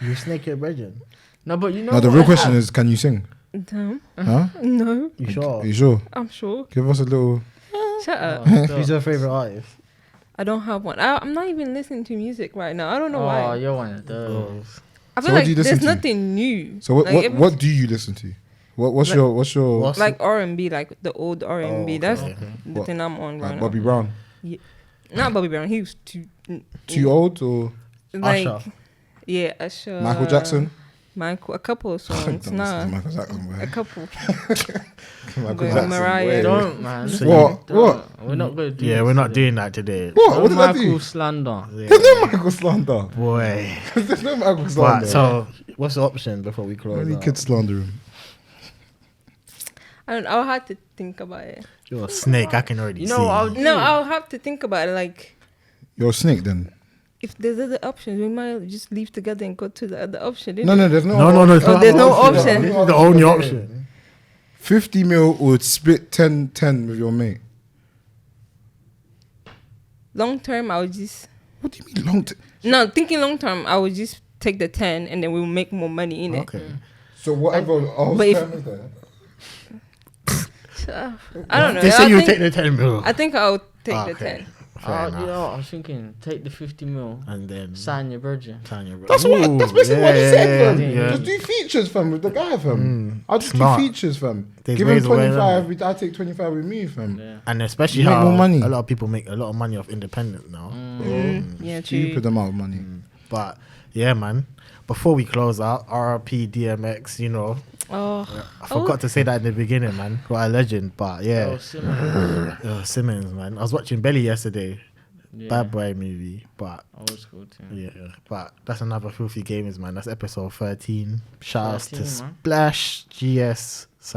You snake your brethren. No, but you know. No, the what real I question have? is, can you sing? No. Huh? No. You sure? Are you sure? I'm sure. Give us a little. Shut up. Who's your favorite artist? I don't have one. I'm not even listening to music right now. I don't know Oh, why. you're one of those. I feel So what like do you listen there's to? nothing new. So what Like, what, every- what do you listen to? What's Like- your like R&B, like the old R&B. okay, That's okay. the What? thing I'm on right like now. Bobby Brown? Not Bobby Brown. He was Too old or like Usher. yeah, Usher. Michael Jackson? Michael, a couple of Don't songs. listen Nah, to Michael Jackson, a boy. couple. Michael But Jackson. Mariah. boy. Don't, man. So What? Don't. What? We're not going to do Yeah, this we're not today. doing that today. What? No What did I Michael do? slander. Yeah. There's no Michael slander. Boy. There's no Michael But slander. so, what's the option before we close? Only out? kids slander him. I'll have to think about it. You're a snake. I can already You see. know, I'll do. No, I'll have to think about it. Like, You're a snake then? if there's other options, we might just leave together and go to the other option. No, no, there's no. No. option. Oh, there's no option. This is the only option. 50 mil would split 10-10 with your mate. Long term, I would just What do you mean long term? no thinking long term. I would just take the 10 and then we'll make more money in it. Okay. So whatever else But if- term is there? I don't know. They say I you think, take the 10 mil. I think I'll take the Okay. 10. Fair You enough. know, I was thinking, take the 50 mil, And then sign your virgin. Tanya, bro. That's what. That's basically what he said, fam. yeah. Just do features, fam, with the guy, fam. I'll just Smart. do features, fam. There's Give him ways of weighing 25. I take 25 with me, fam. Yeah. And especially You make how more money. a lot of people make a lot of money off independent now. Yeah, Stupid true. amount of money. But yeah, man. Before we close out, RRP DMX, you know, Oh, I forgot to say that in the beginning, man. What a legend. But yeah, Oh, Simmons. Simmons, man. I was watching Belly yesterday, Yeah. Bad Boy movie. But Old school too. yeah, but that's another Filthy Gamez, man. That's episode 13. Shout outs to 13, man. Splash, GS,